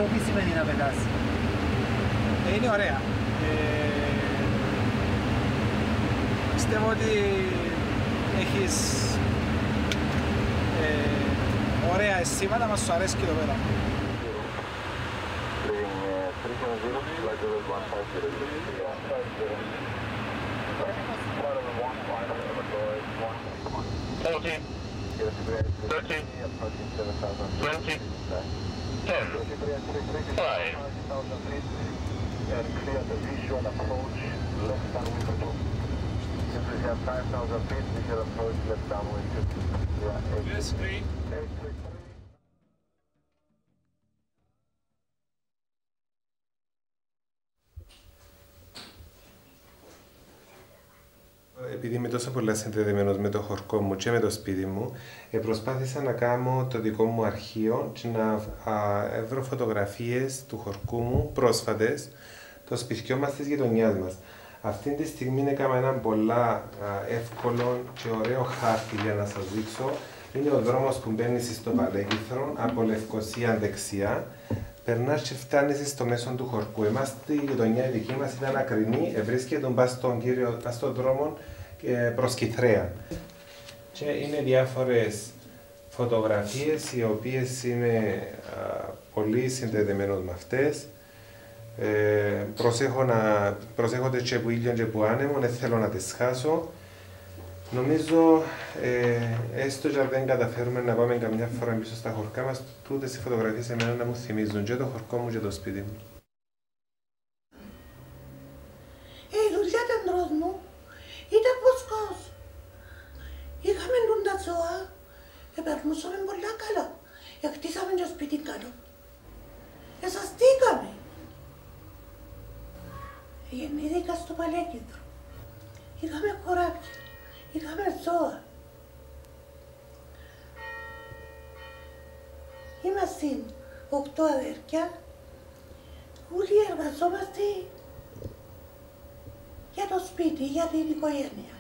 ξέρω τι σημαίνει να πετάς. Είναι ωραία. Πιστεύω ότι έχεις ωραία αισθήματα, μας σου αρέσει και εδώ πέρα. Επειδή είμαι τόσο πολλά συνδεδεμένος με το χωρικό μου και με το σπίτι μου, προσπάθησα να κάνω το δικό μου αρχείο και να βρω φωτογραφίες του χωρικού μου πρόσφατες, το σπιτιό μας της γειτονιάς μας. Αυτή τη στιγμή έκανα έναν πολλά εύκολο και ωραίο χάρτη για να σας δείξω. Είναι ο δρόμος που μπαίνει στο Παλέκυθρο, από Λευκοσία δεξιά. Περνάς και φτάνεις στο μέσο του χωρικού. Εμάς στη γειτονιά η δική μας ήταν ακρινή, βρίσκεται στον δρόμο προς Κιθρέα. Και είναι διάφορες φωτογραφίες οι οποίες είναι πολύ συνδεδεμένος με αυτές. Προσέχω και που ήλιο και που άνεμο, δεν θέλω να τις χάσω. Νομίζω, έστω και αν δεν καταφέρουμε να πάμε καμιά φορά πίσω στα χωρικά μας, τούτες οι φωτογραφίες εμένα να μου θυμίζουν και το χωρικό μου και το σπίτι μου. Η δουλειά του αντρός μου ήταν βοσκός. Είχαμε τα ζώα, περνούσαμε πολλά καλά. Χτίσαμε το σπίτι κάτω. Εσαστήκαμε. Γεννήθηκα στο Παλέκυθρο. Είχαμε κοράκια. Είχαμε ζώα. Είμαστε 8 αδέρφια. Όλοι εργαζόμαστε για το σπίτι, για την οικογένεια.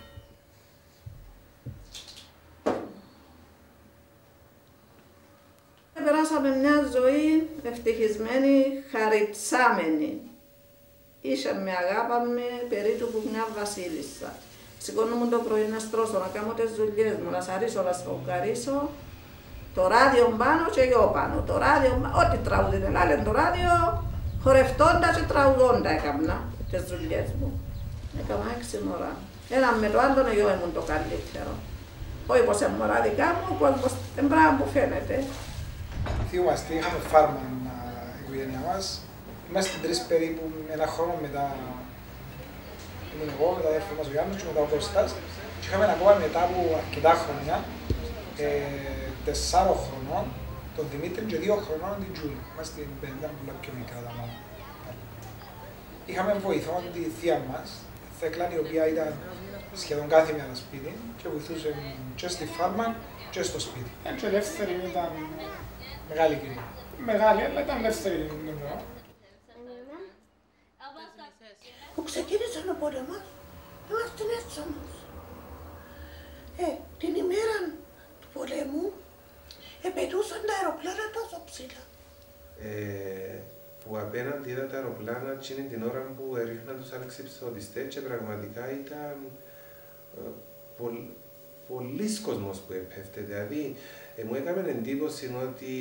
Περάσαμε μια ζωή ευτυχισμένη, χαριψάμενη. Είσαι με αγάπαμε περίπου που μια βασίλισσα. Σηκώνομαι το πρωί να στρώσω, να κάνω τις δουλειές μου, να σαρίσω, να σφουγγαρίσω. Το ράδιο πάνω και εγώ πάνω. Το ράδιο, ό,τι τραγούδι δεν άλλε το ράδιο, χορευτώντα και τραγουδώντα έκανα τις δουλειές μου. Έκανα 6 ώρα. Ένα με το άλλο εγώ ήμουν το καλύτερο. Όχι πως είναι μωρά δικά μου, πως είναι πράγμα που φαίνεται. Θυμάστε, είχαμε φάρμα η οικογένειά μας. Είμαστε 3 περίπου ένα χρόνο μετά. Ήμουν εγώ, με τον αδέρφο μας ο Γιάννης και μετά ο Κώστας. Και είχαμε ακόμα μετά από αρκετά χρόνια, 4 χρονών, τον Δημήτρη και 2 χρονών την Τζούλη. Είμαστε ήταν πολλά πιο μικρά τα μόνα. Είχαμε βοηθό τη θεία μας, τη Θέκλαν, η οποία ήταν σχεδόν κάθε μέρα σπίτι και βοηθούσε και στη φάρμα και στο σπίτι. Και ελεύθερη ήταν μεγάλη κυρία. Μεγάλη, αλλά ήταν ελεύθερη νομίζω. Που ξεκίνησαν ο πόλεμος, ήμασταν έτσι όμως. Την ημέρα του πολέμου, πετούσαν τα αεροπλάνα τόσο ψηλά. Που απέναντι είδα τα αεροπλάνα εκείνη την ώρα που έριχναν τους αλεξιπτοδιστές και πραγματικά ήταν πολλής κόσμος που έπεφτε. Δηλαδή, μου έκαμε εντύπωση ότι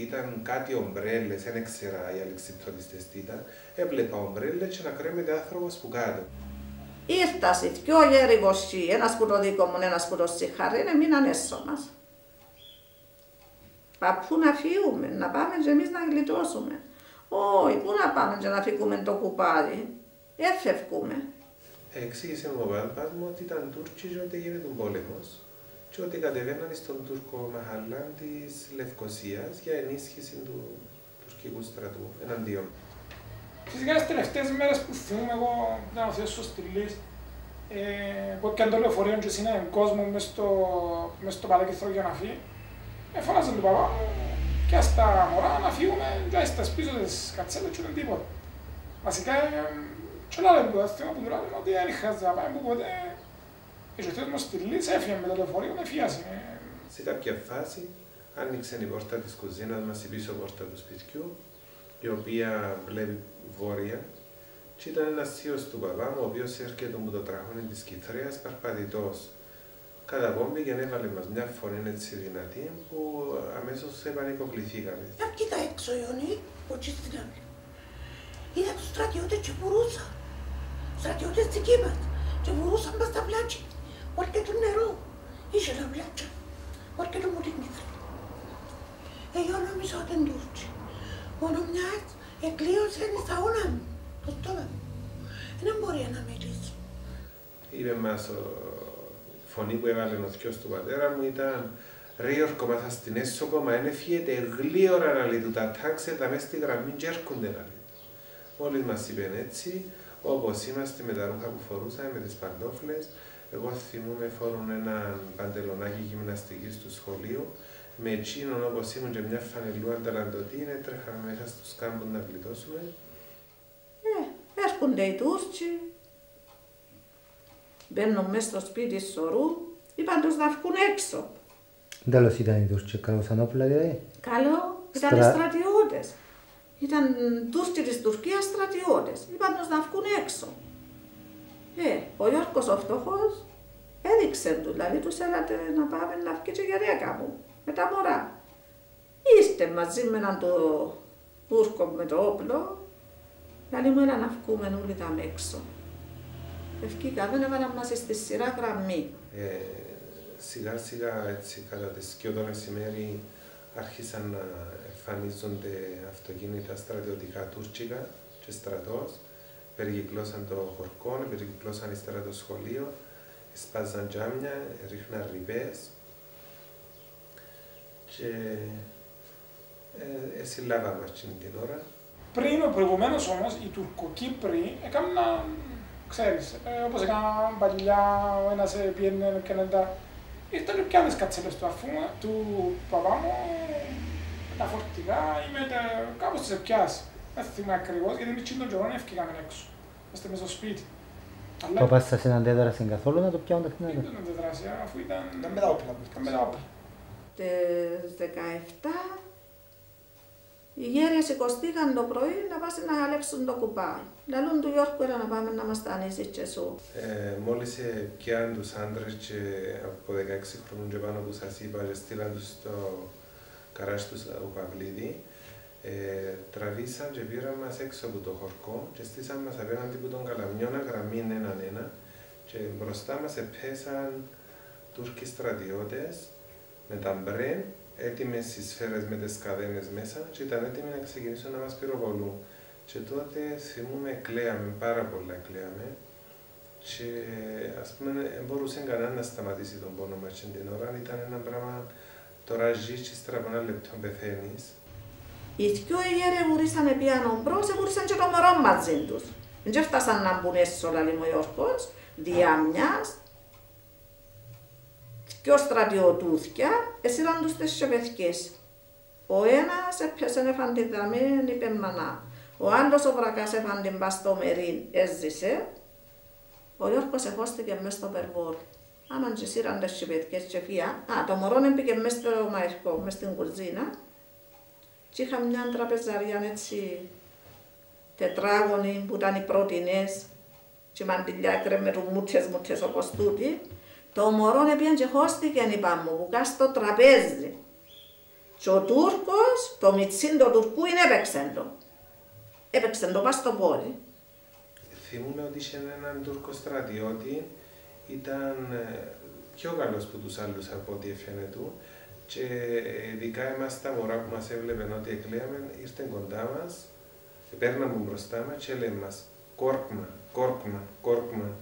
ήταν κάτι ομπρέλες, δεν ήξερα οι αλεξιπτοδιστές τι ήταν. Έβλεπα ομπρέλες και να κρέμεται άνθρωπος που κάτω. Ήρθασαι δυο γέροι βοσί, ένας που το δικό μου, ένας που το σιχάρι, μείναν έσω μας. Πού να φύγουμε, να πάμε και εμείς να γλιτώσουμε. Όχι, πού να πάμε και να φύγουμε το κουπάρι, έφευκουμε. Εξήγησε μου ο παπάς μου ότι ήταν Τούρκοι και ότι γίνεται πόλεμος και ότι κατεβαίναν στον Τούρκο Μαχαλάν της Λευκοσίας για ενίσχυση του τουρκικού στρατού εναντίον. Φυσικά τις τελευταίες μέρες που θυμούμαι εγώ να αφήσω στη λύση, που έπιαν το λεωφορείο και είναι κόσμο μες στο Παλέκυθρο για να φύγει, φώναζαν τον παπά μου και στα μωρά να φύγουμε και στα πίσω τις κατσέλες και δεν τίποτα. Βασικά, και όλα λέμε το θέμα που δουλεύουμε ότι δεν χρειάζεται να πάμε που ποτέ και ο θείος μου στη λύση έφυγε με το λεωφορείο με φύγασε. Σε κάποια φάση άνοιξε η πόρτα της κουζίνας μας, η πίσω πόρτα του σπιτιού η οποία βλέπει βόρεια. Και ήταν ένας θείος του παπά μου, ο οποίος έρχεται από το τραχώνι της Κιθρέας παρπατητός. Καταπόμπη και έβαλε μας μια φωνή έτσι δυνατή που αμέσως επανικοκληθήκαμε. Να βγήκα έξω, Ιωνή, όχι στην άμυνα. Είδα τους στρατιώτες και βουρούσαν. Στρατιώτες δικοί μας και βουρούσαν μας τα πλάτια. Όρκε του νερό, είχε τα πλάτια. Όρκε του μου την Κιθρέα. Εγώ νόμιζα ότι είναι Τούρκοι. Μόνο μιας εκλείωσε στα όνα μου, το στόμα μου. Δεν μπορεί να μιλήσω. Είπε μας φωνή που έβαλε ο θειός του πατέρα μου ήταν «Ρε Γιώργο, μας στην έσω μα είναι φύγεται γλίωρα να λέει του τα τάξε μες στη γραμμή και έρχονται να λέει». Μόλις μας είπαν έτσι, όπως είμαστε με τα ρούχα που φορούσαμε, με τις παντόφλες, εγώ θυμούμαι φόρουν ένα παντελονάκι γυμναστικής του σχολείου, με εκείνον όπως ήμουν και μια φανελού ανταλαντωτή, έτρεχαμε μέσα στους κάμπους να γλιτώσουμε. Έρχονται οι Τούρκοι, μπαίνουν μέσα στο σπίτι σωρού, είπαν τους να βγουν έξω. Τέλος ήταν οι Τούρκοι, καλούσαν όπλα δηλαδή. Καλό, ήταν οι στρατιώτες. Ήταν Τούρκοι της Τουρκίας στρατιώτες, είπαν τους να βγουν έξω. Ο Γιώργος ο φτωχός έδειξε του, δηλαδή τους έλατε να πάμε να βγει και η γυναίκα μου, με τα μωρά. Είστε μαζί με έναν το Τούρκο με το όπλο, δηλαδή μου έλα να βγούμε όλοι τα έξω. Ευκήκαμε, έβαλαν μας στη σειρά γραμμή. Σιγά σιγά έτσι κατά τις και το μεσημέρι άρχισαν να εμφανίζονται αυτοκίνητα στρατιωτικά τουρκικά και στρατός. Περικυκλώσαν το χορκό, περικυκλώσαν ύστερα το σχολείο, σπάζαν τζάμια, ρίχναν ρηπές και συλλάβαμε αυτήν την ώρα. Πριν, προηγουμένως όμως, οι Τουρκοκύπροι έκαναν, ξέρεις, όπως έκαναν παλιά, ο ένας πιένε και τα... Ήρθαν και άλλες κατσέλες του αφού του παπά μου, τα φορτικά ή με τα... κάπως τις επιάσει. Δεν θυμάμαι ακριβώς, γιατί με τσιν των καιρών έφυγαμε έξω. Είμαστε μέσα στο σπίτι. Ο παπάς σας δεν αντέδρασε καθόλου να το πιάνουν τα χνάρια. Δεν αντέδρασε, αφού ήταν... Ήταν με τα όπλα. Τις 17 οι γέροι σηκωστήκαν το πρωί να πάνε να χαλέψουν το κουπάι. Λαλούν του Γιώργου era να πάμε να μας τανίσεις και σου. Μόλις πιάνουν τους άντρες και από 16 χρόνων και πάνω που σας είπα και στείλαν τους στο καράζι του Παυλίδη, τραβήσαν και πήραν μας έξω από το χορκό και στήσαν μας απέναντι από τον Καλαμιώνα γραμμή έναν-ένα και μπροστά μας επέσαν Τούρκοι στρατιώτες με τα μπρέν, έτοιμες στις σφαίρες με τις καδένες μέσα και ήταν έτοιμοι να ξεκινήσουν να μας πυροβολούν. Και τότε θυμούμε, κλαίαμε, πάρα πολλά κλαίαμε και ας πούμε δεν μπορούσε κανένα να σταματήσει τον πόνο μας την ώρα, ήταν ένα πράγμα, τώρα ζεις και ύστερα από ένα λεπτό πεθαίνεις. Οι δυο γέροι βουρήσανε πιάνο μπρος, βουρήσαν και το μωρό μαζί τους. Δεν έφτασαν να μπουν έσω, λέει ο Γιώργος, διά μιας, δυο στρατιωτούθια, έσυραν τους τις σεπεθκές. Ο ένας έπιασε έφαν τη δαμή, είπε μανά. Ο άλλος ο βρακάς έφαν την πας στο μερίν, έζησε. Ο Γιώργος εχώστηκε μες στο περβόλ. Άμαν και σύραν τις σεπεθκές και φύα. Το μωρόν έμπηκε μες στο μαϊρκό, μες στην κουζίνα. Και είχα μια τραπεζαρία έτσι τετράγωνη που ήταν οι πρότινες και η μαντιλιά έκρεμε του μούτσες όπως τούτη. Το μωρόν έπιαν και χώστηκαν είπα μου που κάτω στο τραπέζι. Και ο Τούρκος, το μιτσίν το Τουρκούιν έπαιξαν το. Έπαιξαν το πας στο πόδι. Θυμούμαι ότι είχε έναν Τούρκο στρατιώτη, ήταν πιο καλός από τους άλλους από ό,τι έφυγε του. Και ειδικά εμάς τα μωρά που μας έβλεπαν ότι εκλαίαμε, ήρθαν κοντά μας, παίρναν μου μπροστά μας και έλεγαν μας «Κόρκμαν, Κόρκμαν, Κόρκμαν».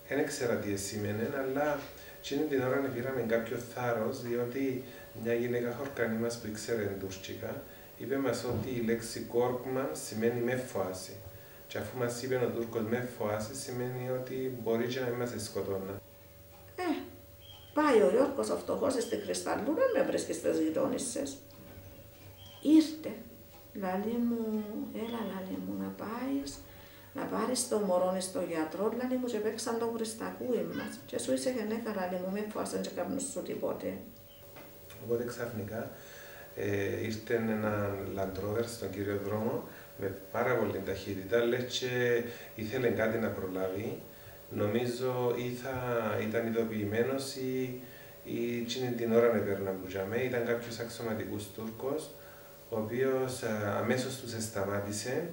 Δεν ήξερα τι σημαίνει, αλλά εκείνη την ώρα πήραμε κάποιο θάρρος, διότι μια γυναίκα χορκανή μας που ήξερε τουρκικά, είπε μας ότι η λέξη «Κόρκμαν» σημαίνει «με φοάση». Και αφού μας είπε ο Τούρκος «με φοάση» σημαίνει ότι μπορεί και να μην μας σκοτώνα. Πάει ο Γιώργος ο φτωχός στη Κρυσταλλούρα, με βρίσκει στις γειτόνισσες. Ήρθε. Λαλή μου, έλα λαλή μου να πάεις, να πάρεις το μωρό στο γιατρό, λαλή μου και παίξαν το Χριστακούι μας. Και σου είσαι γενέκα λαλή μου, μην φάσαν και κάνουν σου τίποτε. Οπότε ξαφνικά ήρθε έναν Land Rover στον κύριο δρόμο με πάρα πολύ ταχύτητα, λέει και ήθελε κάτι να προλάβει. Νομίζω ή ήταν ειδοποιημένος ή εκείνη την ώρα έπαιρναν που τζαμέ. Ήταν κάποιος αξιωματικός Τούρκος, ο οποίος αμέσως τους σταμάτησε,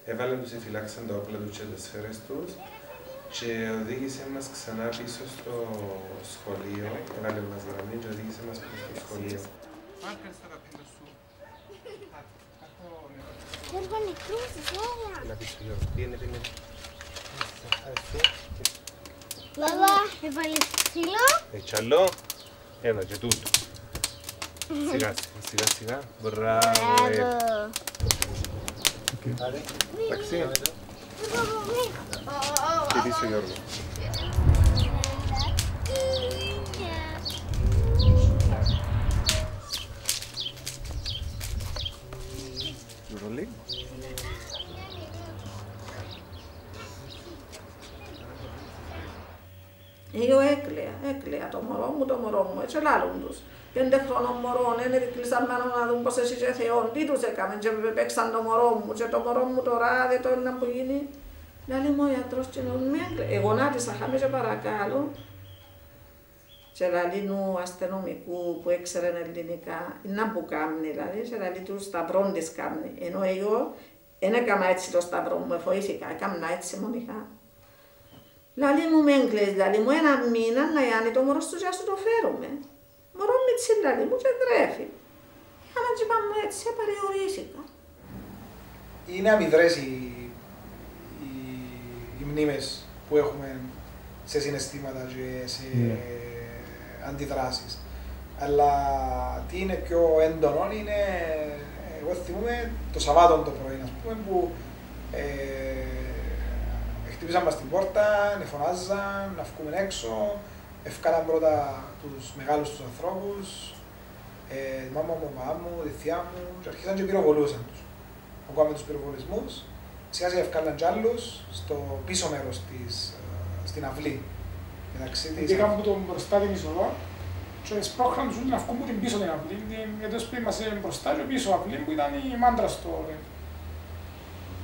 έβαλε τους, εφυλάξαν τα όπλα τους και τις σφαίρες τους και οδήγησε μας ξανά πίσω στο σχολείο, έβαλε μας γραμμή και οδήγησε μας πίσω στο σχολείο. Γιώργο νεκρούσεις, έλα. Έλα πίσω Γιώργο, τι είναι. Μπαμπά, έβαλες ξύλο. Έχει άλλο, ένα και τούτο. Σιγά. Μπράβο. Εντάξει. Και πίσω Γιώργο. Ρολί. Εγώ έκλαια το μωρό μου, έτσι λάλλον τους. 5 χρόνων μωρών, δεν κλείσαν πάνω να δουν πως εσύ και Θεόν, τι τους έκαμε και παίξαν το μωρό μου και το μωρό μου τώρα δεν το είναι που γίνει. Λέει μου ο γιατρός και με έκλαια. Εγώ να της αχάμε και παρακάλω. Και λέει του αστυνομικού που έξερε ελληνικά, να που κάμνει δηλαδή, και λέει του σταυρών της κάμνει. Ενώ εγώ δεν έκανα έτσι το σταυρό μου, βοήθηκα, έκανα έτσι μονικά. Λέει μου με έγκλες, λέει μου ένα μήνα να γιάνει το μωρό σου και ας το φέρουμε. Μωρό με τσιλάλι μου και τρέφει. Άμα και πάμε έτσι, παρεωρήθηκα. Είναι αμυδρές οι μνήμες που έχουμε σε συναισθήματα και σε αντιδράσεις. Αλλά τι είναι πιο έντονο είναι, εγώ θυμούμαι το Σαββάτο το πρωί, ας πούμε, που χτυπήσαν μας την πόρτα, φωνάζαν, να βγούμε έξω, ευκάλαν πρώτα τους μεγάλους τους ανθρώπους, τη μάμα μου, μαμά μου, τη θεία μου, και αρχίσαν και πυροβολούσαν τους. Ακούγαμε τους πυροβολισμούς, σιγά σιγά ευκάλαν κι άλλους στο πίσω μέρος στην αυλή. Πήγαμε από τον μπροστά την είσοδο και σπρώχναν τους να βγουν από την πίσω την αυλή, γιατί όσο πήγαμε μπροστά και πίσω αυλή που ήταν η μάντρα στο ρεύμα.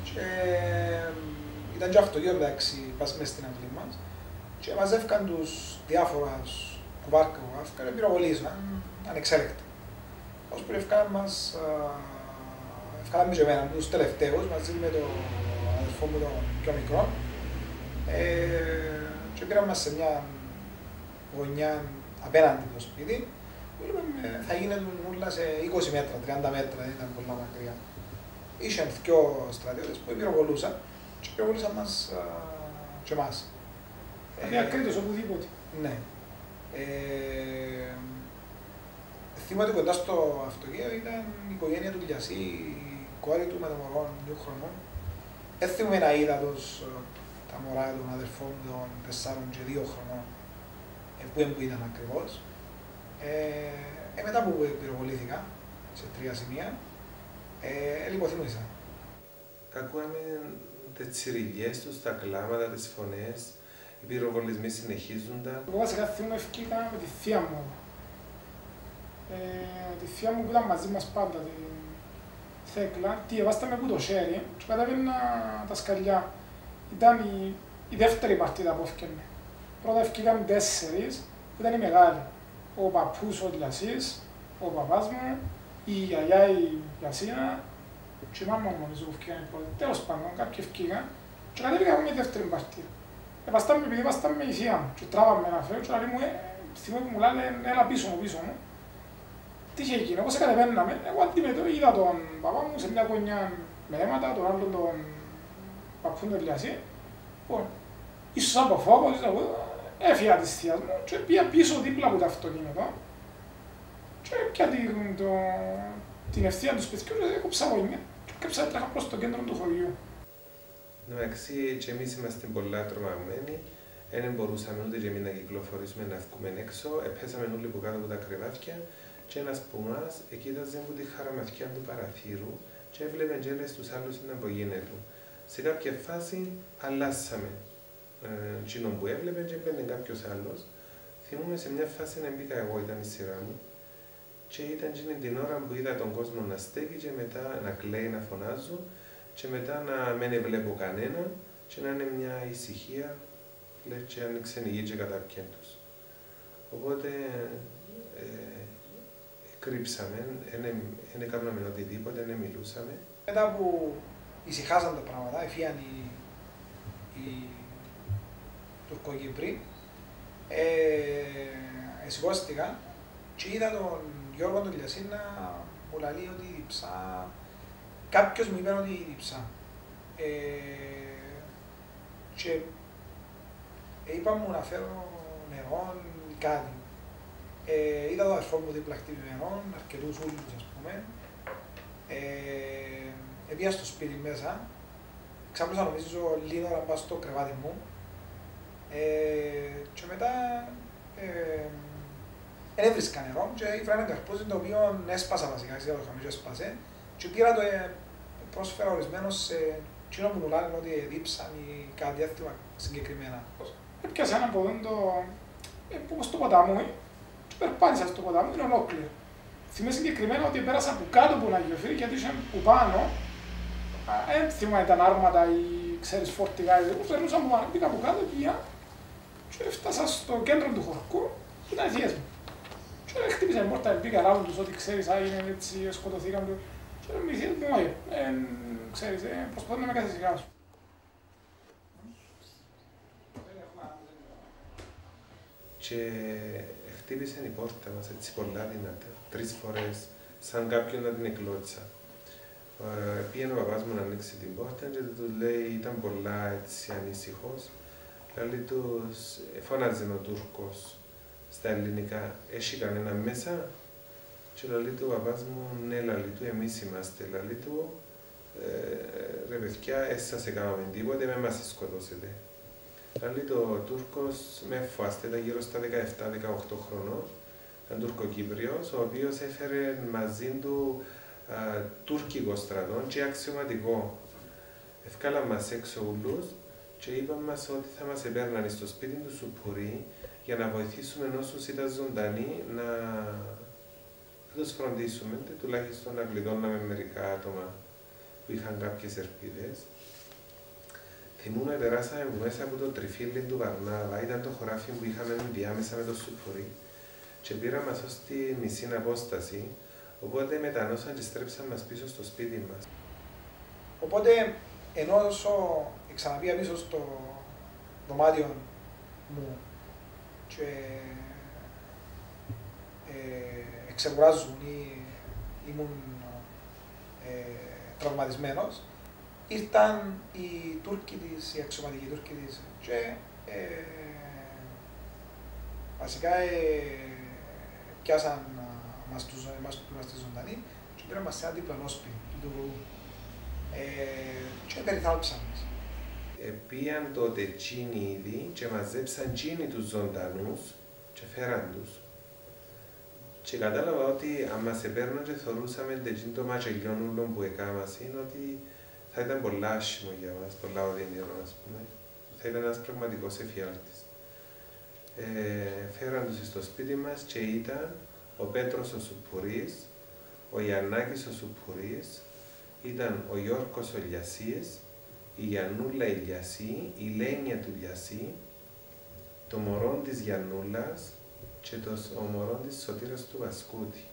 Και ήταν και αυτοκίνητο εντάξει, πας μες στην αυλή μας και μαζεύκαν τους διάφορα κουβάρκα και πυροβολήσαν ανεξέλεκτα. Ως που ευκάλαν μας, ευκάλαν και εμένα, τους τελευταίους, μαζί με τον αδελφό μου τον πιο μικρό και πήραν μας σε μια γωνιά απέναντι το σπίτι που είπαμε θα γίνεται όλα σε 20 μέτρα, 30 μέτρα, δεν ήταν πολλά μακριά. Είχαν δυο στρατιώτες που πυροβολούσαν και πυροβολούσαν μας και εμάς. Διακρίτως οπουδήποτε. Ναι. Θυμάμαι ότι κοντά στο αυτοκίνητο ήταν η οικογένεια του Λιασί, η κόρη του με το μωρό 2 χρονών. Δεν θυμάμαι να είδα τα μωρά των αδερφών των 4 και 2 χρονών, που ήταν ακριβώς. Μετά που πυροβολήθηκα σε 3 σημεία, λιποθυμούσα. Ακούγαμε τις τσιριλιές τους, τα κλάματα, τις φωνές, οι πυροβολισμοί συνεχίζονταν. Εγώ βασικά θυμούμαι ευκήκα με τη θεία μου. Τη θεία μου που ήταν μαζί μας πάντα, τη Θέκλα, τη εβάσταμε από το χέρι και κατέβαινα τα σκαλιά. Ήταν η δεύτερη παρτίδα που έφτιανε. Πρώτα ευκήκαμε 4, που ήταν η μεγάλη. Ο παππούς ο Λιασής, ο παπάς μου, η γιαγιά η Γιασίνα και η μάμα μου νομίζω που ευκήκαμε πρώτα. Τέλος πάντων, κάποιοι ευκήκαν και κατέβηκαμε μια δεύτερη παρτίδα. Επειδή ήμασταν με η θεία μου και τράβαμε ένα φέο και μου θυμώ που μου λένε έλα πίσω μου. Τι είχε γίνει, όπως κατεβαίναμε, εγώ είδα τον παπά μου σε μια γωνιά με αίματα, τον άλλον τον παππούν τον Λιασί. Ίσως από φόβο, έφυγα της θείας μου και πήγα πίσω δίπλα από το αυτοκίνητο και πια την ευθεία του σπιτιού και έκοψα γωνιά και έκοψα τρέχα προς το κέντρο του χωριού. Εντάξει, και εμείς είμαστε πολλά τρομαγμένοι, δεν μπορούσαμε ούτε και εμείς να κυκλοφορήσουμε, να βγούμε έξω, επέσαμε όλοι από κάτω από τα κρεβάτια και ένας που μας εκοίταζε από τη χαραμαθιά του παραθύρου και έβλεπε και στους άλλους να απογίνεται. Σε κάποια φάση αλλάσαμε εκείνον που έβλεπε και έμπαινε κάποιος άλλος. Θυμούμαι σε μια φάση να μπήκα εγώ, ήταν η σειρά μου Και ήταν την ώρα που είδα τον κόσμο να στέκει και μετά να κλαίει, να φωνάζω και μετά να μην βλέπω κανέναν και να είναι μια ησυχία, λέει, και άνοιξε η γη και καταπιέν τους. Οπότε κρύψαμε, δεν έκαναμε οτιδήποτε, δεν μιλούσαμε. Μετά που ησυχάσαν τα πράγματα, έφυγαν οι Τουρκοκύπροι, σηκώστηκα και είδα τον Γιώργο τον Λιασίν να μου λέει ότι διψά. Κάποιος μου είπε ότι διψά. Και είπα μου να φέρω νερό ή κάτι. Είδα τον αδερφό μου δίπλα χτυπημένο, αρκετούς ούλους ας πούμε. Πήγα στο σπίτι μέσα, ξάπλωσα νομίζω λίγο ώρα πάω στο κρεβάτι μου και μετά δεν έβρισκα νερό και ήφερα έναν καρπούζι το οποίο έσπασα βασικά, γιατί το χαμίζω έσπασε και πήρα το πρόσφερα ορισμένος σε εκείνο που νουλάνε ότι δίψαν ή κάτι διάστημα συγκεκριμένα. Έπιασα ένα ποδόντο στο ποτάμι και περπάτησα στο ποτάμι, είναι ολόκληρο. Θυμάμαι συγκεκριμένα ότι πέρασα από κάτω από ένα γεωφύρι γιατί είχε που πάνω, δεν θυμάμαι ήταν άρματα ή ξέρεις φορτηγά, περνούσα από πάνω, πήγα από κάτω και έφτασα στο κέντρο του χωρκού και ήταν οι θείες μου. Και χτύπησε την πόρτα, πήγα ράβουν τους ότι ξέρεις, είναι έτσι, σκοτωθήκαν του. Και οι θείες μου, όχι, ξέρεις, προσπαθούν να με καθησυχάσουν. Και χτύπησε η πόρτα μας έτσι πολλά δυνατά, 3 φορές, σαν κάποιον να την εκλώτησα. Πήγαινε ο παπάς μου να ανοίξει την πόρτα και του λέει, ήταν πολλά έτσι ανήσυχος. Λέει τους, φώναζε ο Τούρκος στα ελληνικά, έχει κανένα μέσα? Και λέει του ο παπάς μου, ναι, λέει του, εμείς είμαστε, λέει του, ρε παιδιά, σας έκαναμε τίποτε, με μας σκοτώσετε. Λέει το Τούρκος με φάστε, ήταν γύρω στα 17-18 χρονών, ήταν Τουρκοκύπριος, ο οποίος έφερε μαζί του τουρκικό στρατό και αξιωματικό. Ευκάλαν μας έξω ούλους και είπαν μας ότι θα μας επέρναν στο σπίτι του Σουπουρί για να βοηθήσουμε όσους ήταν ζωντανοί να τους φροντίσουμε, τουλάχιστον να γλιτώναμε μερικά άτομα που είχαν κάποιες ελπίδες. Θυμούμαι, περάσαμε μέσα από το τριφύλι του Βαρνάβα, ήταν το χωράφι που είχαμε διάμεσα με το Σουπουρί και πήραμε ως τη μισή απόσταση, οπότε μετανόσαν και στρέψαν μας πίσω στο σπίτι μας. Οπότε, ενώ όσο ξαναπήγα πίσω στο δωμάτιο μου και εξεγουράζουν ή ήμουν τραυματισμένος, ήρθαν οι Τούρκοι της, οι αξιωματικοί Τούρκοι της και βασικά πιάσαν εμάς που είμαστε ζωντανοί και πήραν μας σε ένα διπλανό σπίτι του Βορού και περιθάλψαν μας. Πήγαν τότε τσίνοι ήδη και μαζέψαν τσίνοι τους ζωντανούς και φέραν τους. Και κατάλαβα ότι αν μας επέρναν και θωρούσαμε το ματσελιόν που έκαμασαν, ότι θα ήταν πολλά άσχημο για μας, πολλά οδυνηρό, ας πούμε. Θα ήταν ένας πραγματικός εφιάλτης. Φέραν τους στο σπίτι μας και ήταν ο Πέτρος ο Σουπουρής, ο Ιαννάκης ο Σουπουρής, ήταν ο Γιώργος ο Λιασής, η Γιαννούλα η Λιασή, η Λένια του Λιασή, το μωρό της Γιαννούλας και ο μωρό της Σωτήρας του Βασκούτη.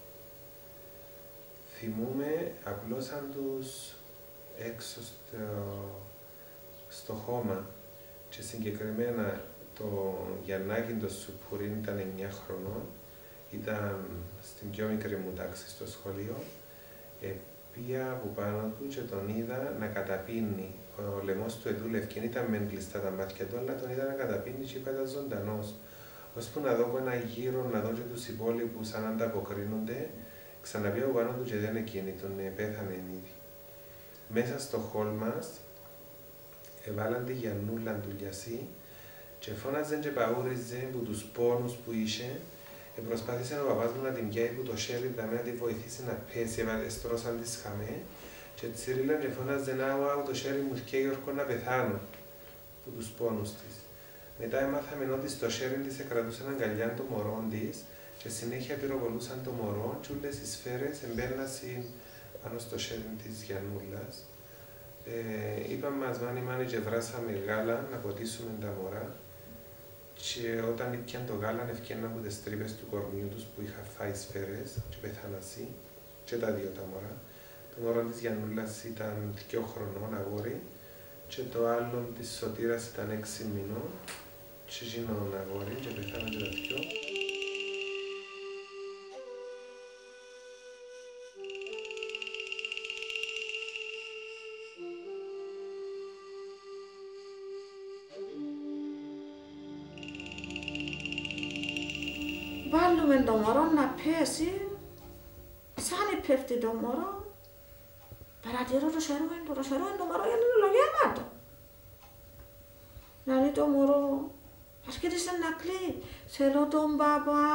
Θυμούμαι απλώς αν τους έξω στο χώμα και συγκεκριμένα το Γιαννάκη το Σουπουρί ήταν 9 χρονών, ήταν στην πιο μικρή μου τάξη στο σχολείο, πήγα από πάνω του και τον είδα να καταπίνει. Ο λαιμός του εδούλευκε, ήταν μεν κλειστά τα μάτια του, αλλά τον είδα να καταπίνει και είπα ήταν ζωντανός. Ώσπου να δω ένα γύρο, να δω και τους υπόλοιπους αν ανταποκρίνονται, ξαναπήγα από πάνω του και δεν εκείνη, τον πέθανε ήδη. Μέσα στο χολ μας έβαλαν τη Γιαννούλα του Λιασί και φώναζε και παούριζε από τους πόνους που είχε. Προσπάθησε ο παπάς μου να την πιάει από το χέρι, δηλαδή να τη βοηθήσει να πέσει, στρώσαν τη σχαμέ και τσίριλαν και φώναζε να το χέρι μου και Γιώργο να πεθάνω από τους πόνους της. Μετά έμαθαμε ότι στο χέρι της κρατούσε έναν αγκαλιά των μωρών της και συνέχεια πυροβολούσαν το μωρό και όλες οι σφαίρες εμπαίναν πάνω στο χέρι της Γιαννούλας. Είπαν μας μάνι και βράσαμε γάλα να ποτίσουμε τα μωρά και όταν ήπιαν το γάλα ευκαιναν από τις τρύπες του κορμιού τους που είχαν φάει σφαίρες και πεθάνασι και τα δύο τα μωρά. Το μωρό της Γιαννούλας ήταν 2 χρονών αγόρι και το άλλο της Σωτήρας ήταν 6 μηνών και γίνον αγόρι και πεθάναν και τα δυο. Βάλουμε το μωρό να πέσει, σαν πέφτει το μωρό, παρατηρώ το σερούιν το μωρό γιατί είναι γεμάτο. Δηλαδή το μωρό άρχισε να κλαίει, θέλω τον παπά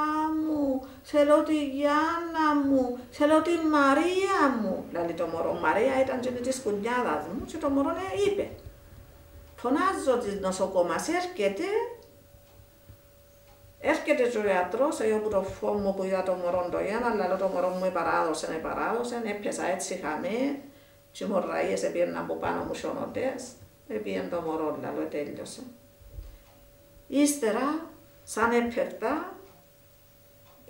μου, θέλω τη Γιάννα μου, θέλω τη Μαρία μου. Δηλαδή το μωρό Μαρία ήταν και της κουνιάδας μου και το μωρό είπε, φωνάζω της νοσοκόμας, έρχεται και ο ιατρός, εγώ που το φόμο που είδα το μωρό το ένα, αλλά το μωρό μου παράδοσε, έπιασα έτσι χαμέ, και οι μορραίες έπιαν από πάνω μου σιωνωτές, έπιαν το μωρό, λαλό τέλειωσε. Ύστερα, σαν έπεφτα,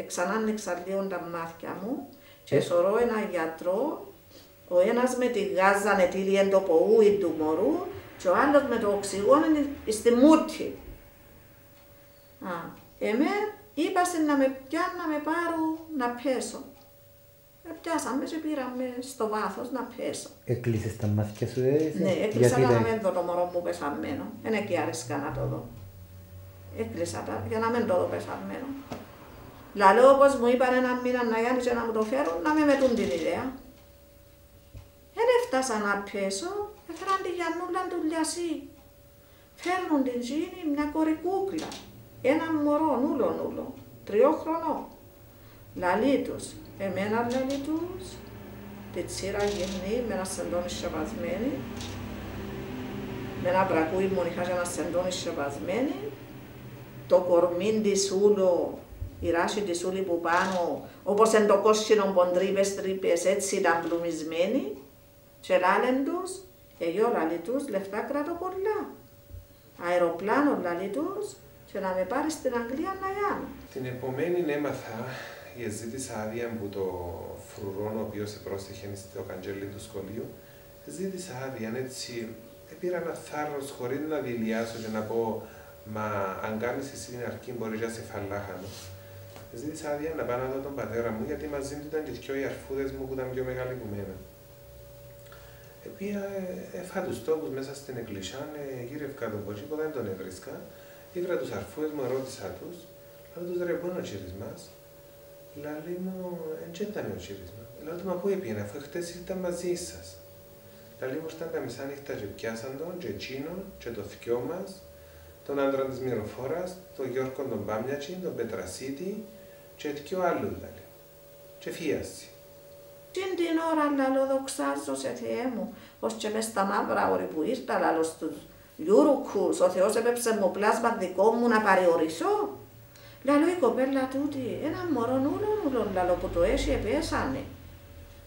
ξανάνοιξα λίγο τα μάτια μου και σωρώ ένα γιατρό, ο ένας με τη γάζα νετήριεν το ποούι του μωρού και ο άλλος με το οξυγόνο στη μούτη. Είπασε να με πιάνουν να με πάρουν να πέσω. Πιάσαμε και πήραμε στο βάθος να πέσω. Έκλεισες τα μάτια σου, Ναι, έκλεισα να μην δω το μωρό μου πεθαμένο. Δεν εκεί άρεσκα να το δω. Έκλεισα τα για να μην το δω πεθαμένο. Λαλό όπως μου είπαν ένα μήνα να γιάνει και να μου το φέρουν, να με μετούν την ιδέα. Δεν έφτασα να πέσω, έφεραν τη Γιαννούλα του Λιασί. Φέρνουν την Τζίνη μια κορικούκλα. Ένα μωρό, νούλο, 3 χρονών. Λαλί τους, εμένα λαλί τους, τη τσίρα γυμνή με ένα σεντόνι σεβασμένη, με ένα μπρακούι μου είχα και ένα σεντόνι σεβασμένη, το κορμί της ούλο, η ράση της ούλη που πάνω, όπως εν το κόσκινο τρύπες, έτσι ήταν πλουμισμένη, και λάλεν τους, εγώ λαλί τους, λεφτά κρατώ πολλά. Αεροπλάνο λαλί τους, και να με πάρει στην Αγγλία να γιάνω. Την επομένη έμαθα, ζήτησα άδεια από το φρουρόν, ο οποίος πρόσεχε στο καντζέλι του σχολείου. Ζήτησα άδεια, έτσι, πήρα ένα θάρρος χωρίς να δηλιάσω και να πω «Μα αν κάνεις εσύ την αρκή μπορεί να σε φαλάχανο». Ζήτησα άδεια να πάω να δω τον πατέρα μου, γιατί μαζί του ήταν και 2 οι αρφούδες μου που ήταν πιο μεγάλοι που μένα. Έφα τους τόπους μέσα στην εκκλησιά, γύρευκα τον κοτσίπο, δεν τον έβρισκα. Ήβρα τους αρφούες μου, ρώτησα τους, λέω τους ρε, πού είναι ο κύρις μας. Λέει μου, δεν ήταν ο κύρις μας. Λέω του, μα πού έπιανε, αφού χτες ήταν μαζί σας. Λέει μου, ήταν τα μεσάνυχτα και πιάσαν τον, και εκείνον, και το θκιό μας, τον άντρα της Μυροφόρας, τον Γιώργο τον Πάμιατσι, τον Πετρασίτη, και 2 άλλους, λέει. Και φίαση. Την ώρα, λαλό, δοξάζω σε Θεέ μου, ως και μες στα μαύρα ώρη που ήρθα, λαλό στους Γιούρουκους, ο Θεός έπεψε μου πλάσμα δικό μου να παριορίσω. Λαλό η κοπέλα τούτη, ένα μωρό νουλον, λαλό που το έχει επέσανε.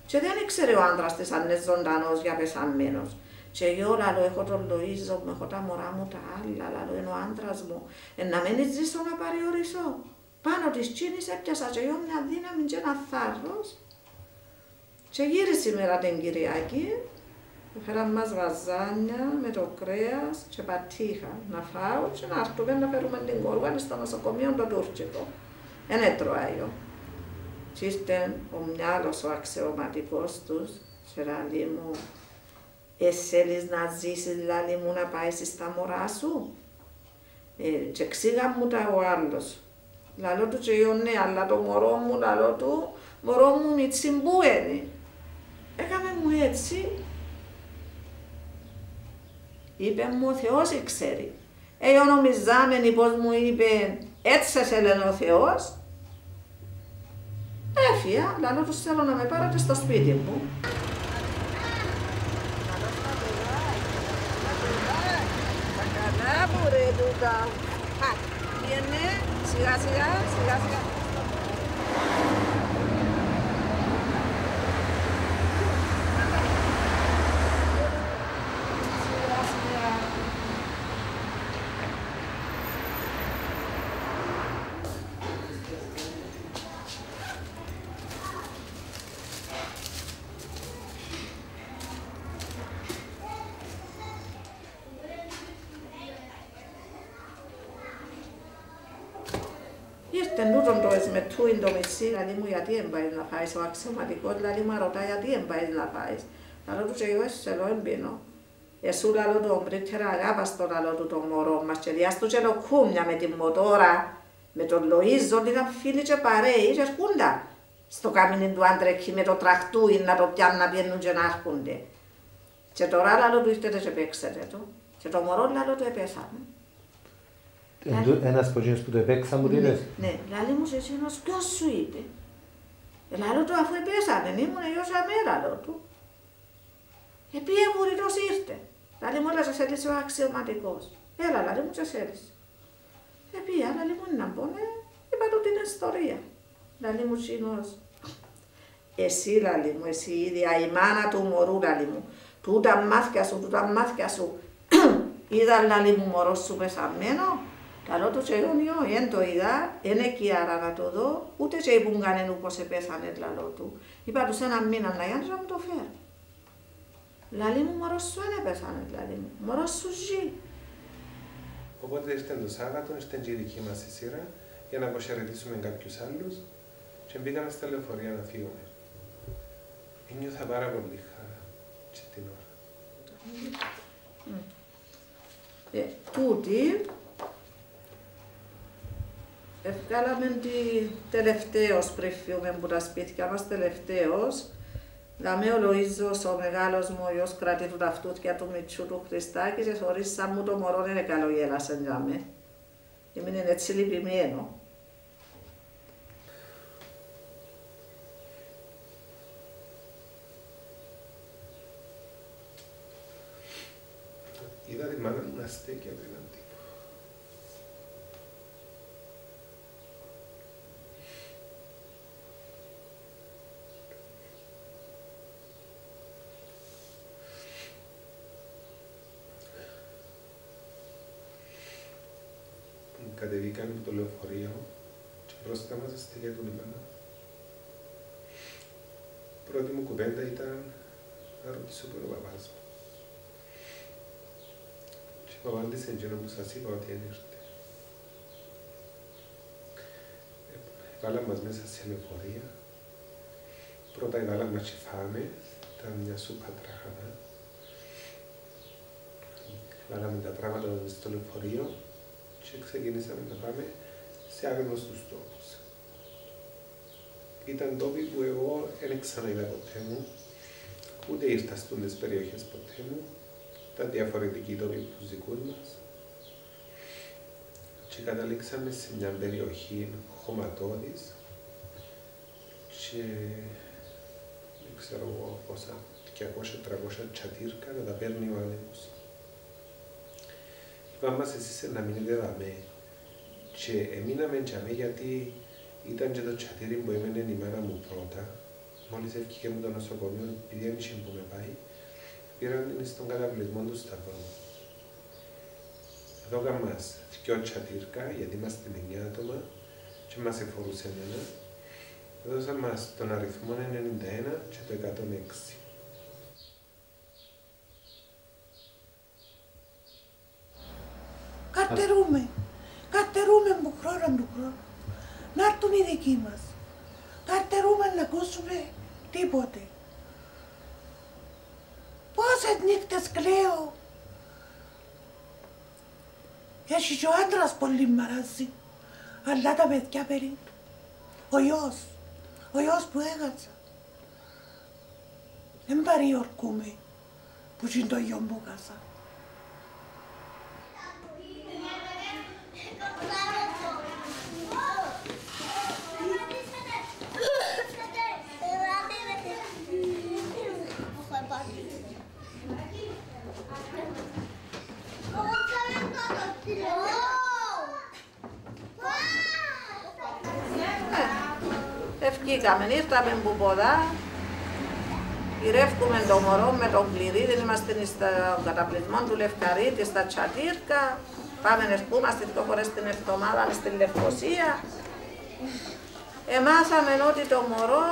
Και δεν ήξερε ο άντρας της αν είναι ζωντανός για πεθαμένος. Και εγώ λαλό έχω τον Λοΐζο μου, έχω τα μωρά μου τα άλλα, λαλό είναι ο άντρας μου. Να μην ζήσω να παριορίσω. Πάνω της τσίνης έπιασα και εγώ μια δύναμη και ένα θάρρος. Και γύρισε η μέρα την Κυριακή. Έφεραν μας βαζάνια με το κρέας και πατήχα να φάω και να έρθουμε να φέρουμε την κόρουα στο νοσοκομείο το τουρκικό. Εν έτρωα. Και ήρθε ο μυάλος ο αξιωματικός τους και λέει μου «Θέλεις να ζήσεις, λέει μου, να πάεις στα μωρά σου». Και ξύγα μου τα ο άλλος. Λαλό του και ναι, αλλά το μωρό μου, λαλό του, μωρό μου μητσί που είναι. Έκαμε μου έτσι. Είπε μου, ο Θεός ξέρει. Εγώ νομιζάμενη πως μου είπε, έτσι σε λένε ο Θεός. Έφυγα, λαλό τους θέλω να με πάρετε στο σπίτι μου. Τα καλά μου ρε τούτα. Πιένε, σιγά σιγά. Ήρθε τούτον το εσμετούιν το μισή, δηλαδή μου γιατί δεν πάει να φάεις, ο αξιωματικός δηλαδή μου ρωτά γιατί δεν πάει να φάεις. Λαλό του και εγώ εσέλω εμπίνω. Εσού λαλό του ομπρίτερα αγάπας το λαλό του το μωρό μας και διάστου και το κούμια με την μοτόρα, με τον Λοΐζο, ήταν φίλοι και παρέοι και έρχοντα. Στο καμίνι του άντρα εκεί με το τρακτούιν να το πιάνουν να πιένουν και να έρχονται. Και τώρα λαλό του ήρθετε και παίξετε το. Και το μωρό λαλό του επέσαμε. Ένας από εκείνους που το επέξαν μου είδες. Ναι, λάλη μου σε εκείνος ποιος σου είπε. Λάλο του αφού επέσανε, ήμουν γιος αμέραλο του. Επίε βουρητός ήρθε. Λάλη μου έλα σε σέλισε ο αξιωματικός. Έλα λάλη μου και σέλισε. Επίε, λάλη μου να πω, είπα του την ιστορία. Λάλη μου εκείνος. Εσύ λάλη μου, εσύ η ίδια η μάνα του μωρού λάλη μου. Τούτα μάθηκια σου. Είδα λάλη μου μωρό σου πεσαμένο. Καλό του και ιόνιο, εν το είδα, εν εκεί άρα να το δω, ούτε και είπουν κανένου πως επέσανε λαλό του. Είπα τους ένα μήνα να γιάνει να μου το φέρει. Λαλή μου μωρός σου δεν επέσανε, λαλή μου, μωρός σου ζει. Οπότε ήρθαν το Σάββατο, ήρθαν και η δική μας η σειρά, για να αποχαιρετήσουμε κάποιους άλλους και μπήκαμε στα λεωφορεία να φύγουμε. Ένιωθα πάρα πολύ χαρά και την ώρα. Τούτη, ευκάλαμε τη τελευταίος πριν φύγουμε από τα σπίτια μας, τελευταίος. Δαμε ο Λοΐζος, ο μεγάλος μου, ο γιος κρατεί του ταυτούτια του Μητσού του Χριστάκη και χωρίς σαν μου το μωρό είναι καλογέλασε για με. Ήμουν έτσι λυπημένο. Είδα τη μάνα μου να στέκει από έναν τύπο. Κατεβήκαν από το λεωφορείο και μπροστά μας στέκει τον μάνα. Πρώτη μου κουβέντα ήταν να ρωτήσω πού είναι ο παπάς μου. Και απάντησε εκείνο που σας είπα ότι δεν ήρθε. Βάλαμε μας μέσα σε λεωφορεία. Πρώτα βάλαμε μας και φάμε, ήταν μια σούπα τράχανα. Βάλαμε τα πράγματα μας στο λεωφορείο και ξεκινήσαμε να πάμε σε άγνωστους τόπους. Ήταν τόποι που εγώ δεν ξαναείδα ποτέ μου, ούτε ήρθα στις περιοχές ποτέ μου. Ήταν διαφορετικοί τόποι από τους δικούς μας και καταλήξαμε σε μια περιοχή χωματώδης και δεν ξέρω εγώ πόσα, 200-300 τσατήρκα να τα παίρνει ο άνεμος. Είπαμε μας εσείς να μείνετε δαμέ και εμείναμε τζαμέ γιατί ήταν και το τσατήρι που έμενε η μάνα μου πρώτα. Μόλις έφυγε μου το νοσοκομείο, επειδή δεν είχε που με πάει, πήραν την στον καταβλισμό του Σταυρού. Δώκα μας 2 τσατήρκα, γιατί είμαστε 9 άτομα και μας εφορούσε ένα. Δώσαν μας τον αριθμό 91 και το 106. Καρτερούμε από χρόνο του χρόνου. Να έρθουν οι δικοί μας. Καρτερούμε να ακούσουμε τίποτε. Πόσες νύχτες κλαίω. Έχει και ο άντρας πολύ μαράζει. Αλλά τα παιδιά περίπου. Ο γιος που έχασα. Δεν παριορκούμε που είναι το γιο που έχασα. Ευκήκαμε, ήρθαμε που ποδά, γυρεύκουμε το μωρό με τον Πληρίδη, είμαστε στον καταπλησμό του Λευκαρίτη, στα Τσατήρκα, πάμε ερχόμαστε 2 φορές την εβδομάδα στην Λευκοσία. Εμάθαμε ότι το μωρό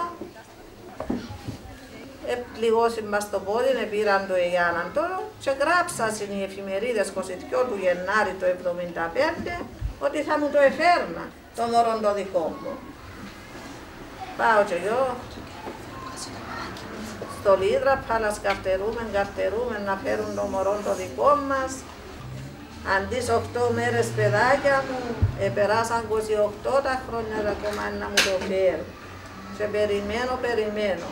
πληγώσει μας το πόδι, πήραν το Ιάναντο και γράψασαν οι εφημερίδες 22 του Γενάρη το 1975 ότι θα μου το εφέρνα το μωρό το δικό μου. Πάω και εγώ στο Λίδρα, πάλας καρτερούμε να φέρουν το μωρό το δικό μας. Αντί 8 μέρες παιδάκια μου, περάσαν 28 τα χρόνια ακόμα να μου το φέρουν. Και περιμένω.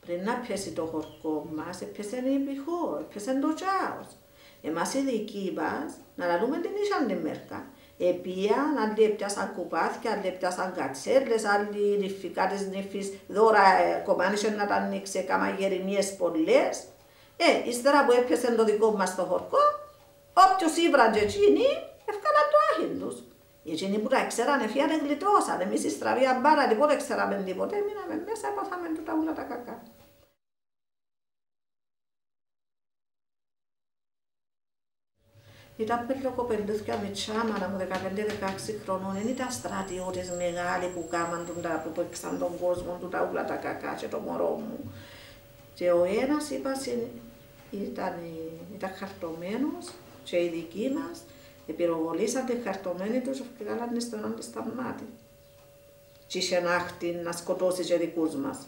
Πριν να πέσει το χορκό μας, έπιασε η πηχό, έπιασε το τσάος. Εμάς οι δικοί μας, να λαλούμε την ίσαν την μέρκα. Επίαν, άλλοι έπιασαν κουπάθια, άλλοι έπιασαν κατσέρλες, άλλοι νυφικά της νύφης, δώρα κομμάνισε να τα ανοίξει, κάμα γερινίες πολλές. Ύστερα που έπιασε το δικό μας το χορκό, όποιος ήβραν και εκείνοι, έφκαναν το άχιν τους. Εκείνοι που τα ξέραν, έφυγαν γλιτώσαν, εμείς η στραβία μπάρα, τίποτε ξέραμε τίποτε, μείναμε μέσα, έπαθαμε τούτα όλα τα κακά. Ήταν πελοκοπελούθια με τσάμανα μου 15-16 χρονών, δεν ήταν στρατιώτες μεγάλοι που κάμαν που παίξαν τον κόσμο του τα όλα τα κακά και το μωρό μου. Και ο ένας ήταν χαρτωμένος και οι δικοί μας πυροβολήσαν τη χαρτωμένη τους και βγάλανε στον άλλο στα μάτι. Και είχε νάχτη να σκοτώσει και δικούς μας.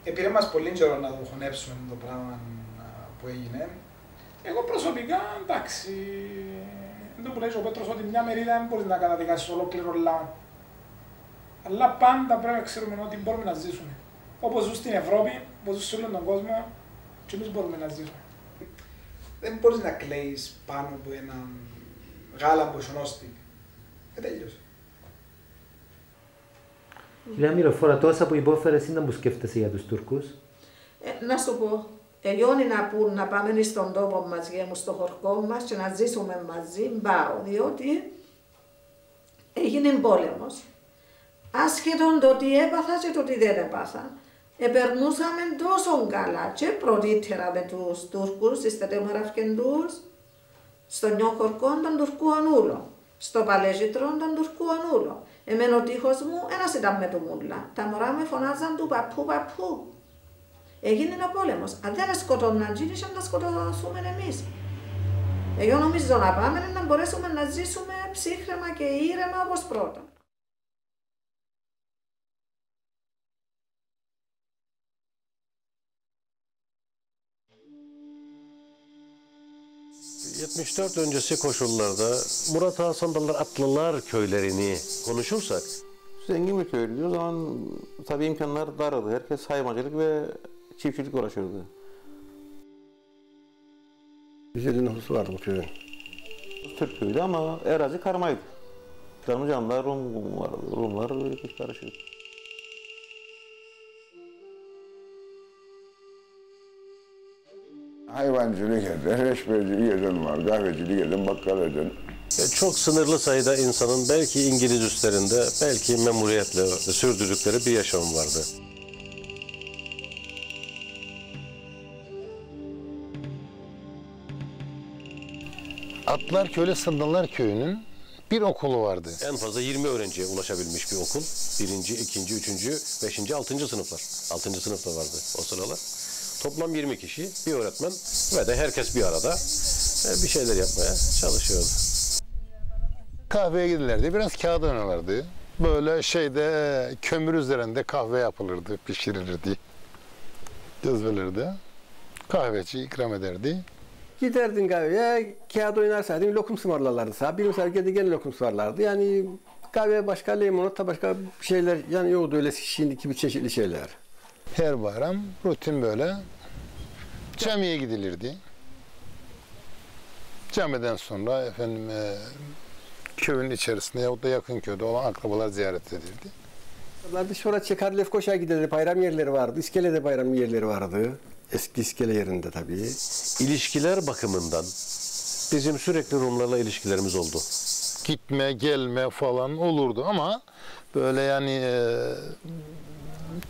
Επήρε μας πολύ καιρό να το χωνέψουμε το πράγμα που έγινε. Εγώ προσωπικά, εντάξει, δεν το που λέει ο Πέτρος ότι μια μερίδα δεν μπορείς να καταδικάσεις ολόκληρο λαό. Αλλά πάντα πρέπει να ξέρουμε ότι μπορούμε να ζήσουμε. Όπως ζουν στην Ευρώπη, όπως ζουν σε όλο τον κόσμο, και εμείς μπορούμε να ζήσουμε. Δεν μπορείς να κλαίεις πάνω από έναν γάλα που ισονόστη. Τέλειωσε. Κυρία Μυροφόρα, τόσα που υπόφερες είναι που σκέφτεσαι για τους Τούρκους. Να σου πω, εγιώνει να πούν να πάμε στον τόπο μας, γέμου στο χορκό μας και να ζήσουμε μαζί, πάω, διότι έγινε πόλεμος. Άσχετον το τι έπαθα και το τι δεν έπαθα. Επερνούσαμε τόσο καλά και πρωτήτερα με τους Τούρκους, είστε τεμοραφκεντούς, στο νιό χορκό των Τουρκουανούλων, στο παλέζιτρο των Τουρκουανούλων. Εμένα ο τείχος μου ένας ήταν με το μούλα. Τα μωρά με φωνάζαν του παππού. Έγινε ο πόλεμος. Αν δεν σκοτώναν γίνησαν να σκοτώσουμε εμείς. Εγώ νομίζω να πάμε να μπορέσουμε να ζήσουμε ψύχρεμα και ήρεμα όπως πρώτα. ...74 öncesi koşullarda Murat Ağa Sandallar Atlılar köylerini konuşursak... Zengin bir köylüydü. O zaman tabii imkanlar dardı. Herkes hayvancılık ve çiftçilik uğraşıyordu. 150 nüfusu vardı bu köyün. Türk köyüydü ama arazi karmaydı. Canlılar, Rumlar karışık. Hayvancılık eder, reçbercilik eden var, kahvecilik eden, bakkal eden. Çok sınırlı sayıda insanın belki İngiliz üslerinde, belki memuriyetle sürdürdükleri bir yaşam vardı. Atlar Köyü, Sandallar Köyü'nün bir okulu vardı. En fazla 20 öğrenciye ulaşabilmiş bir okul. 1. 2. 3. 5. 6. sınıflar. 6. sınıfta vardı o sıralar. Toplam 20 kişi, bir öğretmen ve de herkes bir arada bir şeyler yapmaya çalışıyordu. Kahveye giderlerdi, biraz kağıt oynarlardı. Böyle kömür üzerinde kahve yapılırdı, pişirilirdi. Cezvelerde. Kahveci ikram ederdi. Giderdin kahveye, kağıt oynarsaydın lokum ısmarlarlardı sana. Bir misal gene lokum ısmarlardı. Yani kahve başka, limonata başka şeyler yani yoktu öyle şimdiki bir çeşitli şeyler. Her bayram rutin böyle camiye gidilirdi. Camiden sonra köyün içerisinde yahut da yakın köyde olan akrabalar ziyaret edildi. Sonra Çekar Lefkoşa'ya giderdi. Bayram yerleri vardı. İskele'de bayram yerleri vardı. Eski iskele yerinde tabii. İlişkiler bakımından bizim sürekli Rumlarla ilişkilerimiz oldu. Gitme, gelme falan olurdu ama böyle yani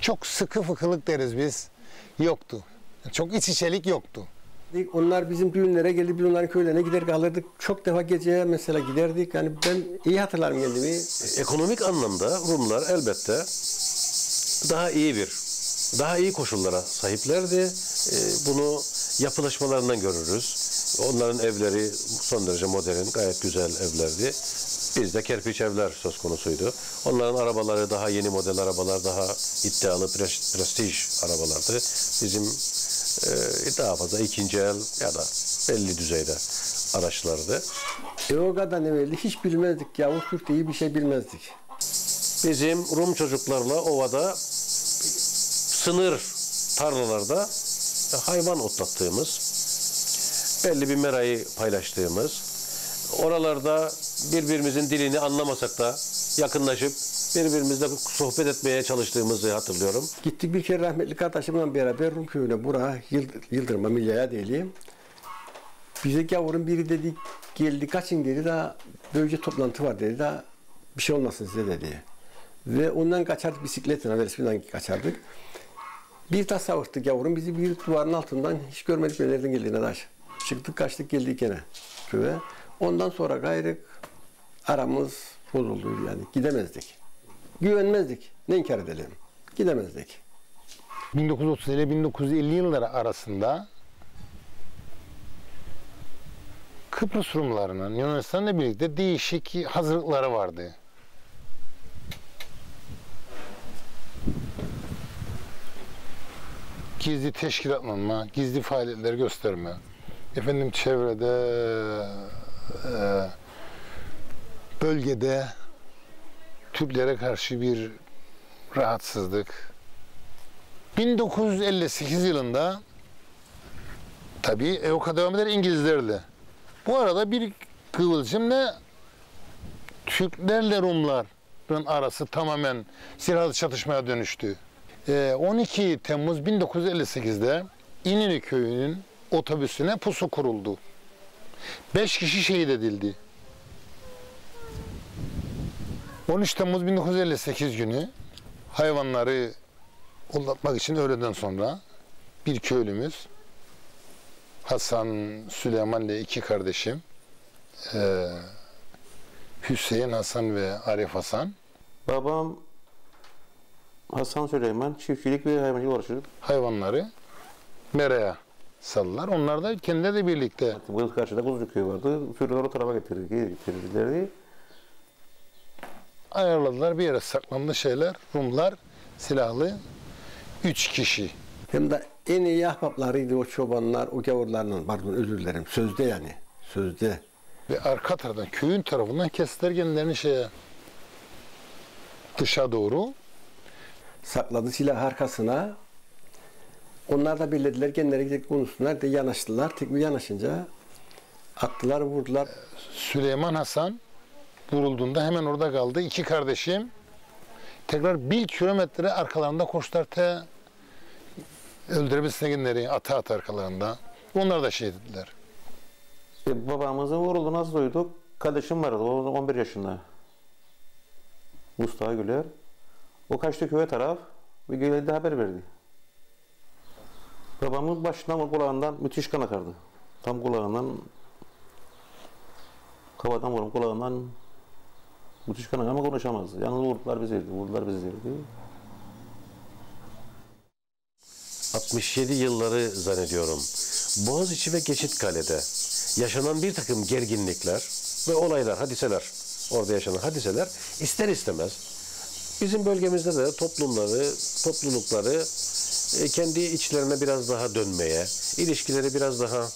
çok sıkı fıkılık deriz biz. Yoktu. Çok iç içelik yoktu. Onlar bizim düğünlere gelip biz onların köylerine gider kalırdık. Çok defa geceye mesela giderdik. Yani ben iyi hatırlarım kendimi. Ekonomik anlamda Rumlar elbette daha iyi koşullara sahiplerdi. Bunu yapılaşmalarından görürüz. Onların evleri son derece modern, gayet güzel evlerdi. Bizde kerpiç evler söz konusuydu. Onların arabaları daha yeni model arabalar, daha iddialı, prestij arabalardı. Bizim daha fazla ikinci el ya da belli düzeyde araçlardı. O kadar evveldi hiç bilmezdik ya. O Türk iyi bir şey bilmezdik. Bizim Rum çocuklarla ovada, sınır tarlalarda hayvan otlattığımız, belli bir merayı paylaştığımız, oralarda birbirimizin dilini anlamasak da yakınlaşıp birbirimizle sohbet etmeye çalıştığımızı hatırlıyorum. Gittik bir kere rahmetli kardeşimle beraber Rum köyüne, buraya Yıldırım'a, Milya'ya diyelim. Bize gavurun biri dedi, geldi kaçın dedi, daha böylece toplantı var dedi, daha bir şey olmasın size dedi. Ve ondan kaçardık bisikletle, velisinden kaçardık. Bir tasavvurtu gavurun bizi bir duvarın altından hiç görmedik nereden geldiğine dair. Çıktık kaçtık geldik gene köye. Ondan sonra gayrı aramız bozuldu yani gidemezdik. Güvenmezdik. Ne inkar edelim? Gidemezdik. 1930 ile 1950 yılları arasında Kıbrıs Rumlarının Yunanistan'la birlikte değişik hazırlıkları vardı. Gizli teşkilatlanma, gizli faaliyetler gösterme. Efendim çevrede, bölgede Türklere karşı bir rahatsızlık. 1958 yılında tabii EOKA devam eder İngilizlerle. Bu arada bir kıvılcımla Türklerle Rumların arası tamamen silahlı çatışmaya dönüştü. 12 Temmuz 1958'de İnönü köyünün otobüsüne pusu kuruldu. 5 kişi şehit edildi. 13 Temmuz 1958 günü hayvanları otlatmak için öğleden sonra bir köylümüz Hasan, Süleyman ile iki kardeşim Hüseyin Hasan ve Arif Hasan. Babam Hasan Süleyman çiftçilik ve hayvancılık uğraşırdı. Hayvanları meraya saldılar. Onlar da kendileri birlikte. Bu karşıda Kuzucuk köyü vardı. Sürüler o tarafa getirdiler. Ayarladılar bir yere saklandı şeyler. Rumlar silahlı 3 kişi. Hem de en iyi ahbaplarıydı o çobanlar, o gavurlarla, pardon özür dilerim, sözde yani, sözde. Ve arka taraftan, köyün tarafından kestiler kendilerini dışa doğru. Sakladı silah arkasına. Onlar da belirlediler, kendileri gidip konuşsunlar de yanaştılar. Tek bir yanaşınca attılar, vurdular. Süleyman Hasan vurulduğunda hemen orada kaldı. İki kardeşim tekrar 1 kilometre arkalarında koştular öldürebilsine kendileri ata arkalarında. Onlar da şehit ettiler. Babamızın vuruldu nasıl duyduk? Kardeşim vardı, o 11 yaşında. Mustafa Güler. O kaçtı köye taraf ve geldi haber verdi. Babamın başından kulağından müthiş kan akardı. Tam kulağından, kafadan vurup kulağından müthiş kan akardı ama konuşamazdı. Yalnız vurdular bizi. 67 yılları zannediyorum. Boğaziçi ve Geçitkale'de yaşanan bir takım gerginlikler ve olaylar, hadiseler, orada yaşanan hadiseler ister istemez bizim bölgemizde de toplulukları kendi içlerine biraz daha dönmeye, ilişkileri biraz daha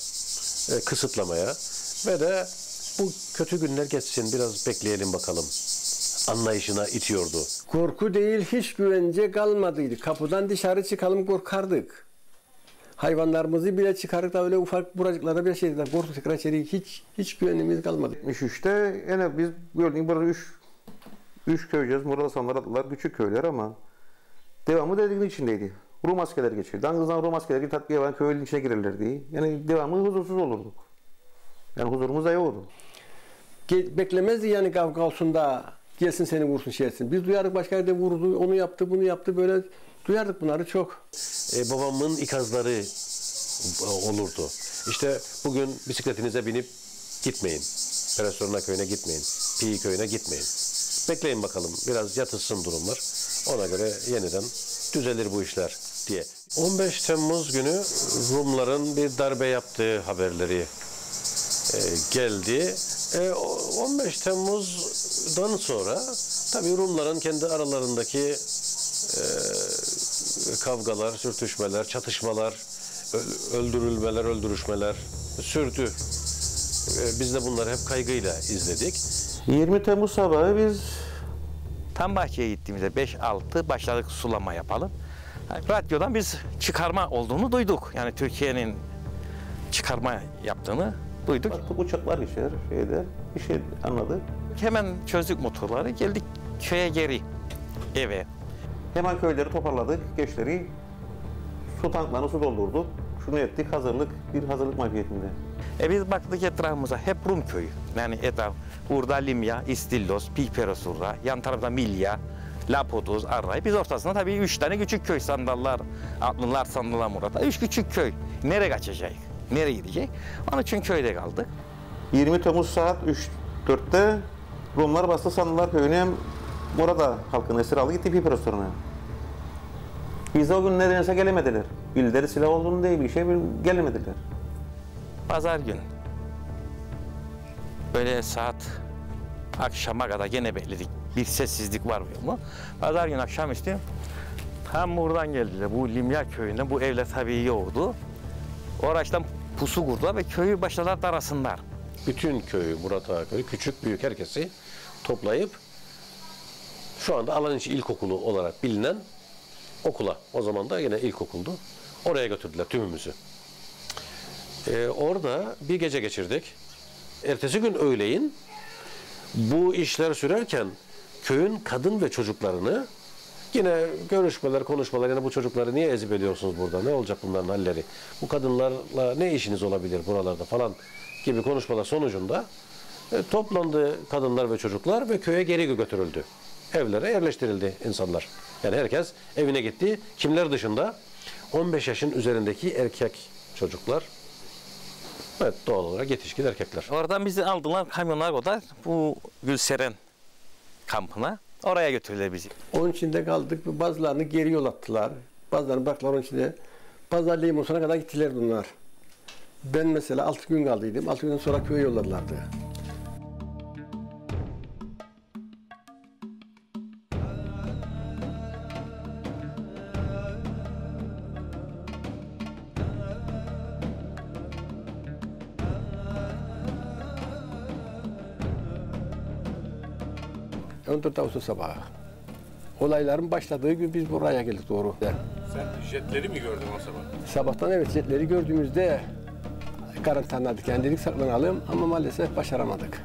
kısıtlamaya ve de bu kötü günler geçsin, biraz bekleyelim bakalım anlayışına itiyordu. Korku değil, hiç güvence kalmadıydı. Kapıdan dışarı çıkalım korkardık. Hayvanlarımızı bile çıkardık da öyle ufak buracıklarda bir şeydi. Korktuk tekrar içeri hiç güvenimiz kalmadı. 73'te yine biz gördük burada 3 3 köyceğiz, Murat attılar, küçük köyler ama devamı dediğin içindeydi. Rum askerleri geçirdi. Angızdan Rum askerleri tatbiye var, köyün içine girerlerdi. Yani devamı huzursuz olurduk. Yani huzurumuz da yoktu. Beklemezdi yani kavga olsun da gelsin seni vursun şey etsin. Biz duyardık başka yerde vurdu, onu yaptı, bunu yaptı böyle duyardık bunları çok. Babamın ikazları olurdu. İşte bugün bisikletinize binip gitmeyin. Peresorna köyüne gitmeyin. Pi köyüne gitmeyin. Bekleyin bakalım biraz yatışsın durumlar. Ona göre yeniden düzelir bu işler diye. 15 Temmuz günü Rumların bir darbe yaptığı haberleri geldi. 15 Temmuz'dan sonra tabii Rumların kendi aralarındaki kavgalar, sürtüşmeler, çatışmalar, öldürülmeler, öldürüşmeler sürdü. Biz de bunları hep kaygıyla izledik. 20 Temmuz sabahı biz tam bahçeye gittiğimizde 5-6 başladık sulama yapalım. Yani radyodan biz çıkarma olduğunu duyduk. Yani Türkiye'nin çıkarma yaptığını duyduk. Baktık uçaklar geçer, bir şey anladık. Hemen çözdük motorları, geldik köye geri, eve. Hemen köyleri toparladık, gençleri su tanklarını su doldurduk. Şunu ettik, bir hazırlık mahiyetinde. Biz baktık etrafımıza hep Rum köyü. Yani etraf, burada Limya, İstillos, Piperosurra, yan tarafta Milya, Lapoduz, Array. Biz ortasında tabii 3 tane küçük köy, Sandallar, Atlılar, Sandallar, Murat'a. 3 küçük köy. Nereye kaçacak? Nereye gidecek? Onun için köyde kaldık. 20 Temmuz saat 3-4'te Rumlar bastı Sandallar köyüne hem orada halkın esir aldı gitti Piperosur'a. Biz de o gün nedense gelemediler. Bildileri silah olduğunu değil bir şey gelemediler. Pazar gün böyle saat akşama kadar gene bekledik. Bir sessizlik var mı? Pazar gün akşamüstü tam buradan geldiler. Bu Limya köyünden bu evler tabii yoktu. Oraçtan pusu kurdular ve köyü başladılar darasınlar. Bütün köyü, Murat Ağa köyü, küçük büyük herkesi toplayıp şu anda Alaninçi İlkokulu olarak bilinen okula, o zaman da yine ilkokuldu, oraya götürdüler tümümüzü. Orada bir gece geçirdik. Ertesi gün öğleyin bu işler sürerken köyün kadın ve çocuklarını yine görüşmeler, konuşmalar, yani bu çocukları niye ezip ediyorsunuz burada, ne olacak bunların halleri, bu kadınlarla ne işiniz olabilir buralarda falan gibi konuşmalar sonucunda toplandı kadınlar ve çocuklar ve köye geri götürüldü. Evlere yerleştirildi insanlar. Yani herkes evine gitti. Kimler dışında? 15 yaşın üzerindeki erkek çocuklar. Evet, doğal olarak yetişkin erkekler. Oradan bizi aldılar kamyonlar kadar bu Gülseren kampına. Oraya götürdüler bizi. Onun içinde kaldık. Bazılarını geri yol attılar. Bazılarını bıraktılar onun içinde. Bazıları Limon'a kadar gittiler bunlar. Ben mesela 6 gün kaldıydım. 6 günden sonra köye yolladılardı. Ağustos sabahı. Olayların başladığı gün biz buraya geldik doğru. Sen jetleri mi gördün o sabah? Sabahtan evet jetleri gördüğümüzde karantinadaydık. Yani dedik saklanalım ama maalesef başaramadık.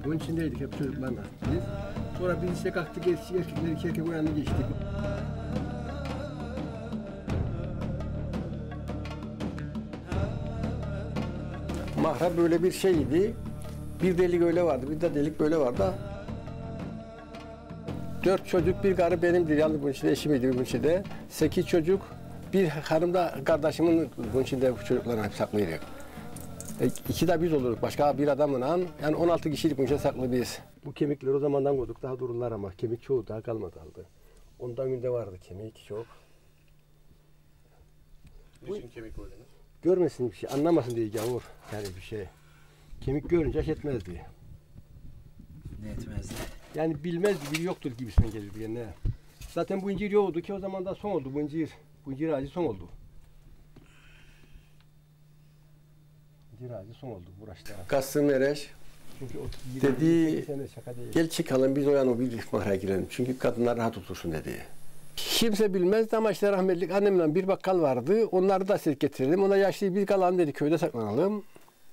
Bunun içindeydik hep çocuklarla biz. Sonra biz işte kalktık erkekler iki erkek o yana geçtik. Mahra böyle bir şeydi. Bir delik öyle vardı, bir de delik böyle vardı. 4 çocuk, bir karı benimdir. Yalnız bunun içinde eşimiydi bunun içinde. 8 çocuk, bir hanım da kardeşimin bunun içinde çocuklarını hep saklıydı. 2 de biz olurduk, başka bir adamla. Yani 16 kişilik bunun içinde saklı biz. Bu kemikleri o zamandan koyduk, daha dururlar ama kemik çoğu daha kalmadı aldı. Ondan günde vardı kemik çok. Niçin kemik öyle? Görmesin bir şey, anlamasın diye gavur yani bir şey. Kemik görünce etmezdi. Ne etmezdi? Yani bilmezdi, biri yoktur gibisine gelir bir yerine. Zaten bu incir yoktu ki o zaman da son oldu bu incir. Bu incir ağacı son oldu. İncir ağacı son oldu bu uğraşta. Kasım Ereş dedi, gel çıkalım biz o yana bir mağaraya girelim. Çünkü kadınlar rahat otursun dedi. Kimse bilmezdi ama işte rahmetli annemle bir bakkal vardı. Onları da ses getirelim. Ona yaşlı bir kalan dedi köyde saklanalım.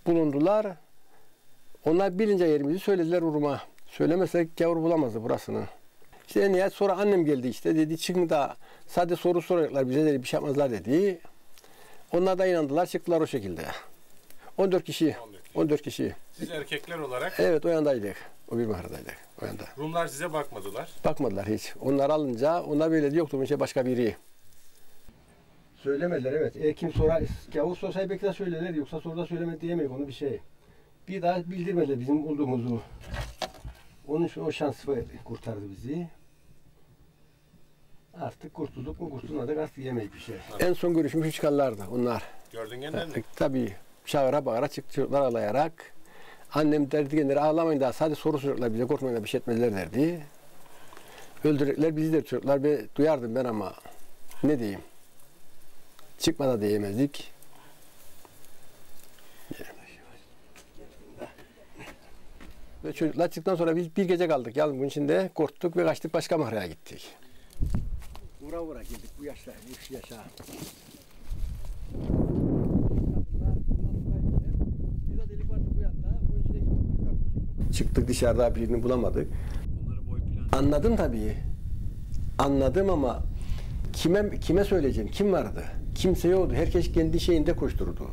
Bulundular. Onlar bilince yerimizi söylediler Urum'a. Söylemesek gavur bulamazdı burasını. İşte en nihayet sonra annem geldi işte. Dedi çıkın da sadece soru soracaklar bize dedi bir şey yapmazlar dedi. Onlar da inandılar çıktılar o şekilde. 14 kişi. 14 kişi. Siz erkekler olarak? Evet o yandaydık. O bir mağaradaydık. O yanda. Rumlar size bakmadılar. Bakmadılar hiç. Onlar alınca onlar böyle de yoktu. Bunun başka biri. Söylemediler evet. Eğer kim gavur sorsaydı belki de söylerler. Yoksa soruda söylemedi diyemeyiz onu bir şey. Bir daha bildirmediler bizim olduğumuzu. Onun için o şans kurtardı bizi. Artık kurtulduk mu kurtulmadık artık yemeyiz bir şey. Evet. En son görüşmüş çıkarlardı onlar. Gördün kendin mi? Tabii. Çağıra bağıra çıktı çocuklar ağlayarak. Annem derdi kendileri ağlamayın daha sadece soru soracaklar bize korkmayın da bir şey etmezler derdi. Öldürecekler bizi de çocuklar duyardım ben ama ne diyeyim. Çıkmadan diyemezdik. Ve çocuklar çıktıktan sonra biz bir gece kaldık. Yalnız bunun içinde korktuk ve kaçtık başka mağaraya gittik. Vura vura geldik bu yaşta, bu yaşa. Çıktık dışarıda birini bulamadık. Anladım tabii. Anladım ama kime söyleyeceğim? Kim vardı? Kimse yoktu. Herkes kendi şeyinde koşturdu.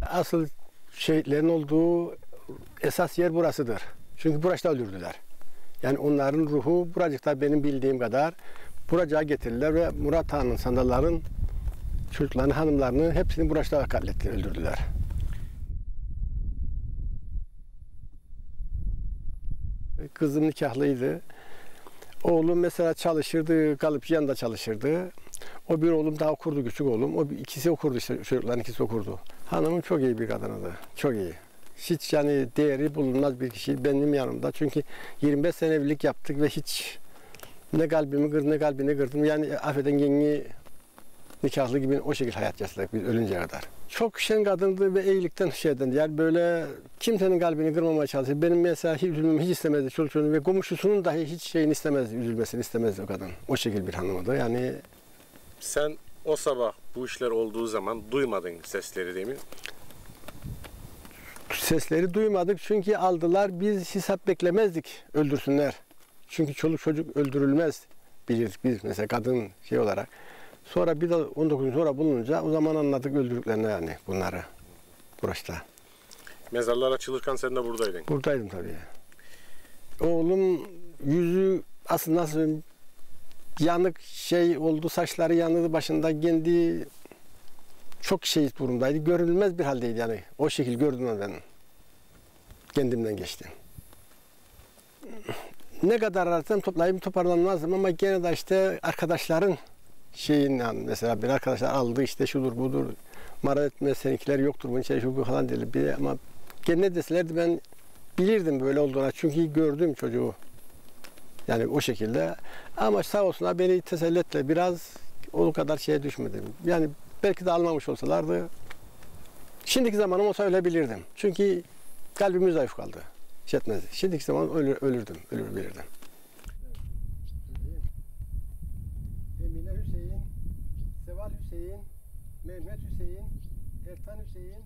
Asıl şehitlerin olduğu esas yer burasıdır. Çünkü buracıkta öldürdüler. Yani onların ruhu buracıkta benim bildiğim kadar buracığa getirirler ve Murat Han'ın, sandalların çocuklarını, hanımlarını hepsini buracıkta katletti, öldürdüler. Kızım nikahlıydı. Oğlum mesela çalışırdı, kalıp yanında çalışırdı. O bir oğlum daha okurdu, küçük oğlum. O ikisi okurdu işte, çocukların ikisi okurdu. Hanımım çok iyi bir kadınıydı, çok iyi. Hiç yani değeri bulunmaz bir kişi benim yanımda. Çünkü 25 sene evlilik yaptık ve hiç ne kalbimi kırdım ne kalbini kırdım. Yani affeden yeni nikahlı gibi o şekilde hayat yaşadık biz ölünceye kadar. Çok şen kadındı ve iyilikten şeyden yani böyle kimsenin kalbini kırmamaya çalışır. Benim mesela hiç üzülmemi hiç istemezdi çoluk çocuğun ve komşusunun dahi hiç şeyini istemezdi, üzülmesini istemezdi o kadın. O şekilde bir hanımdı yani. Sen o sabah bu işler olduğu zaman duymadın sesleri değil mi? Sesleri duymadık çünkü aldılar biz hesap beklemezdik öldürsünler. Çünkü çoluk çocuk öldürülmez bilir biz mesela kadın şey olarak. Sonra bir de 19 gün sonra bulununca o zaman anladık öldürdüklerini yani bunları burası. Mezarlar açılırken sen de buradaydın. Buradaydım tabii. Oğlum yüzü aslında nasıl yanık şey oldu, saçları yanıdı başında kendi çok şey durumdaydı. Görünmez bir haldeydi yani. O şekil gördüm ben. Kendimden geçtim. Ne kadar ararsam toplayıp toparlanmazdım ama gene de işte arkadaşların şeyin yani mesela bir arkadaşlar aldı işte şudur budur. Marat etme seninkiler yoktur bunun şey şu falan dedi. Ama gene ne deselerdi ben bilirdim böyle olduğuna çünkü gördüm çocuğu. Yani o şekilde. Ama sağ olsunlar beni teselli ettiler. Biraz o kadar şeye düşmedim. Yani belki de almamış olsalardı şimdiki zamanım olsa ölebilirdim. Çünkü kalbim zayıf kaldı. Şey etmezdi. Şimdiki zaman ölürdüm. Ölebilirdim. Emine Hüseyin, Seval Hüseyin, Mehmet Hüseyin, Ertan Hüseyin.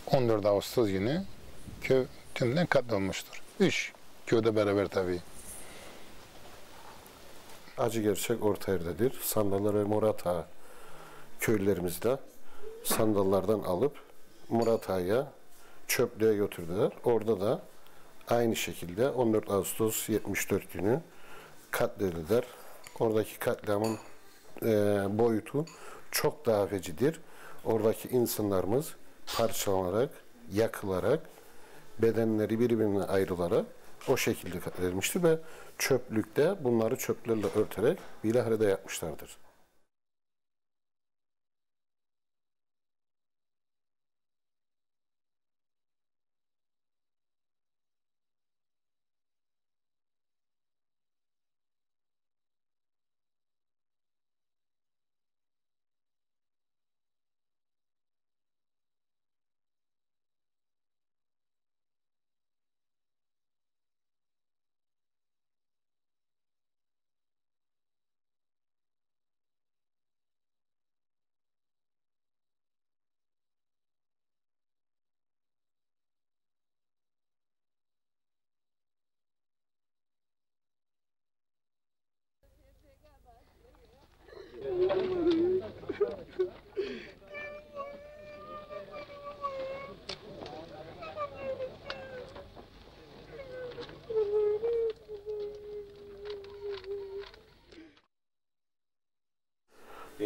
...14 Ağustos günü köy tümden katlanmıştır. 3 köyde beraber tabii. Acı gerçek orta yerdedir. Sandallar ve Murat Ağa köylerimizde sandallardan alıp Murat Ağa'ya çöplüğe götürdüler. Orada da aynı şekilde 14 Ağustos 74 günü katledildiler. Oradaki katliamın boyutu çok daha fecidir. Oradaki insanlarımız parçalanarak, yakılarak, bedenleri birbirine ayrılarak o şekilde katledilmiştir ve çöplükte bunları çöplerle örterek bilahare yapmışlardır.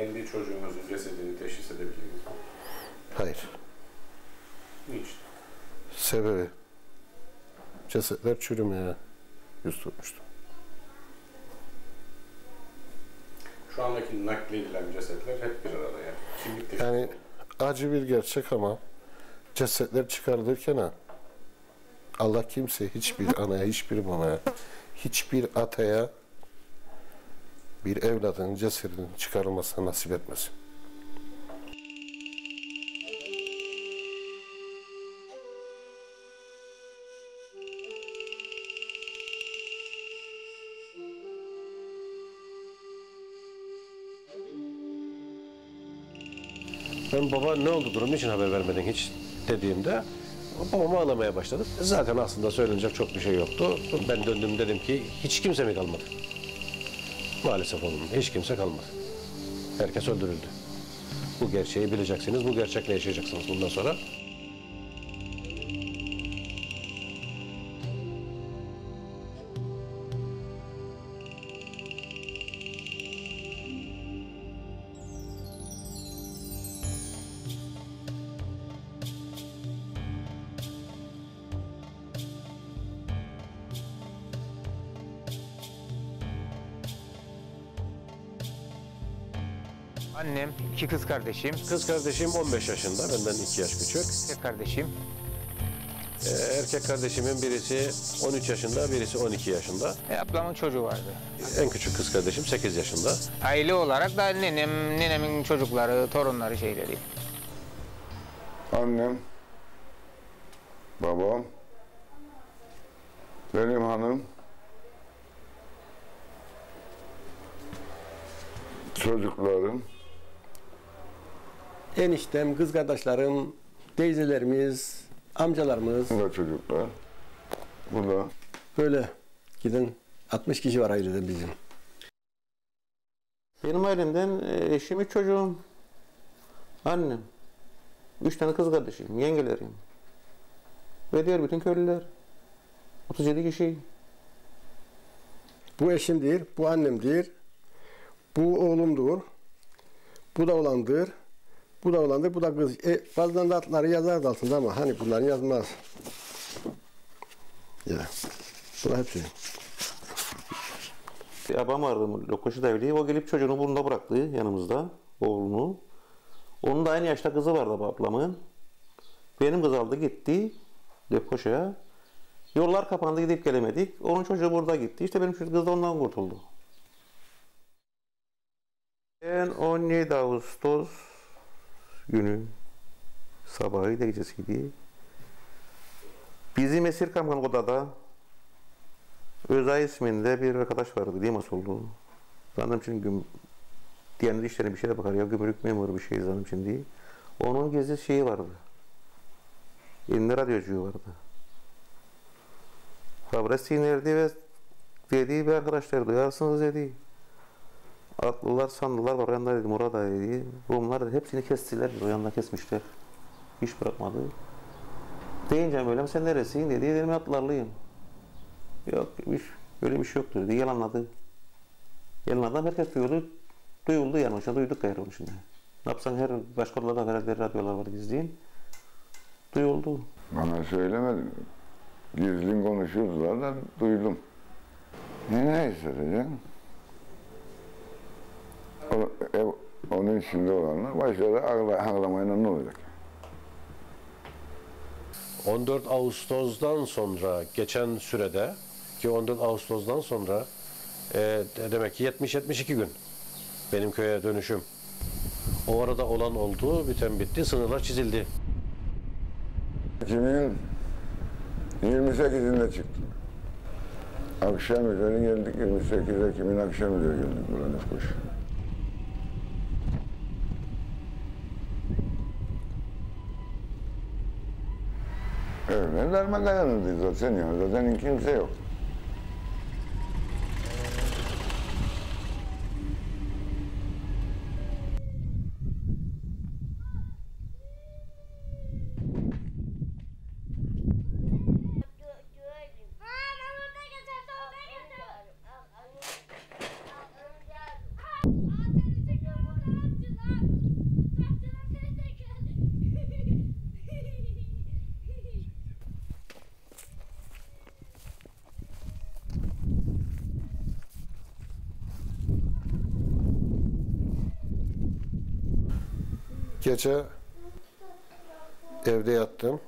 kendi çocuğunuzun cesedini teşhis edebildiniz mi? Hayır. Niçin? Sebebi cesetler çürümeye yüz tutmuştu. Şu andaki nakledilen cesetler hep bir arada yani. Kimlik teşhisi. Yani acı bir gerçek ama cesetler çıkarılırken Allah kimse hiçbir anaya, hiçbir babaya, hiçbir ataya bir evladın cesedinin çıkarılmasına nasip etmesin. Ben baba ne oldu durum için haber vermedin hiç dediğimde babam ağlamaya başladı. Zaten aslında söylenecek çok bir şey yoktu. Ben döndüm dedim ki hiç kimse mi kalmadı? Maalesef oğlum hiç kimse kalmadı. Herkes öldürüldü. Bu gerçeği bileceksiniz, bu gerçekle yaşayacaksınız bundan sonra. Annem, 2 kız kardeşim. Kız kardeşim 15 yaşında, benden 2 yaş küçük. Erkek kardeşim. Erkek kardeşimin birisi 13 yaşında, birisi 12 yaşında. Ablamın çocuğu vardı. En küçük kız kardeşim 8 yaşında. Aile olarak da nenemin çocukları, torunları şeyleri. Annem, babam, benim hanım, çocuklarım, eniştem, kız kardeşlerim, teyzelerimiz, amcalarımız. Bu da çocuklar. Bu da. Böyle giden 60 kişi var ailede bizim. Benim ailemden eşim, 3 çocuğum, annem, 3 tane kız kardeşim, yengelerim ve diğer bütün köylüler. 37 kişi. Bu eşimdir, bu annemdir, bu oğlumdur, bu da oğlandır, bu da oğlandır, bu da kız. Bazen de adları yazar altında ama hani bunları yazmaz. Ya, bu da hepsi. Bir abam vardı, Lokoşu Devli, o gelip çocuğunu burnunda bıraktı yanımızda, oğlunu. Onun da aynı yaşta kızı vardı ablamın. Benim kız aldı gitti Lokoşu'ya. Yollar kapandı, gidip gelemedik. Onun çocuğu burada gitti. İşte benim çocuk kız da ondan kurtuldu. Ben 17 Ağustos günü sabahıydı, gecesiydi. Bizim Esirkamkan odada Özay isminde bir arkadaş vardı, Dimasollu. Zannem için Diyanet İşleri bir şeye bakar ya, gümrük memuru bir şey zannem için değil. Onun gizli şeyi vardı. Elinde radyocuğu vardı. Habire sinirdi ve dedi bir arkadaşlar duyarsınız dedi. Atlılar, sandılar var yanında dedi, Murat abi dedi. Rumlar da hepsini kestiler, o yanında kesmişler. Hiç bırakmadı. Deyince böyle, sen neresin dedi, dedim atlarlıyım. Yok demiş, öyle bir şey yoktu dedi, yalanladı. Yalanladı, herkes duyuldu, duyuldu yani, onun için duyduk gayrı onun içinde. Ne yapsan her başka odalarda herhalde radyolar var gizliyin. Duyuldu. Bana söylemedi. Gizlin konuşuyordular da duydum. Ne hissedeceğim? Onun içinde olanlar başladı ağlamayla ne olacak? 14 Ağustos'dan sonra geçen sürede ki 14 Ağustos'dan sonra demek ki 70-72 gün benim köye dönüşüm. O arada olan oldu, biten bitti, sınırlar çizildi. Ekim'in 28'inde çıktım. Akşam üzeri geldik, 28 Ekim'in akşam üzeri geldik buraya Lefkoş. Evler dayanırdı zaten ya, zaten kimse yok. Gece evde yattım.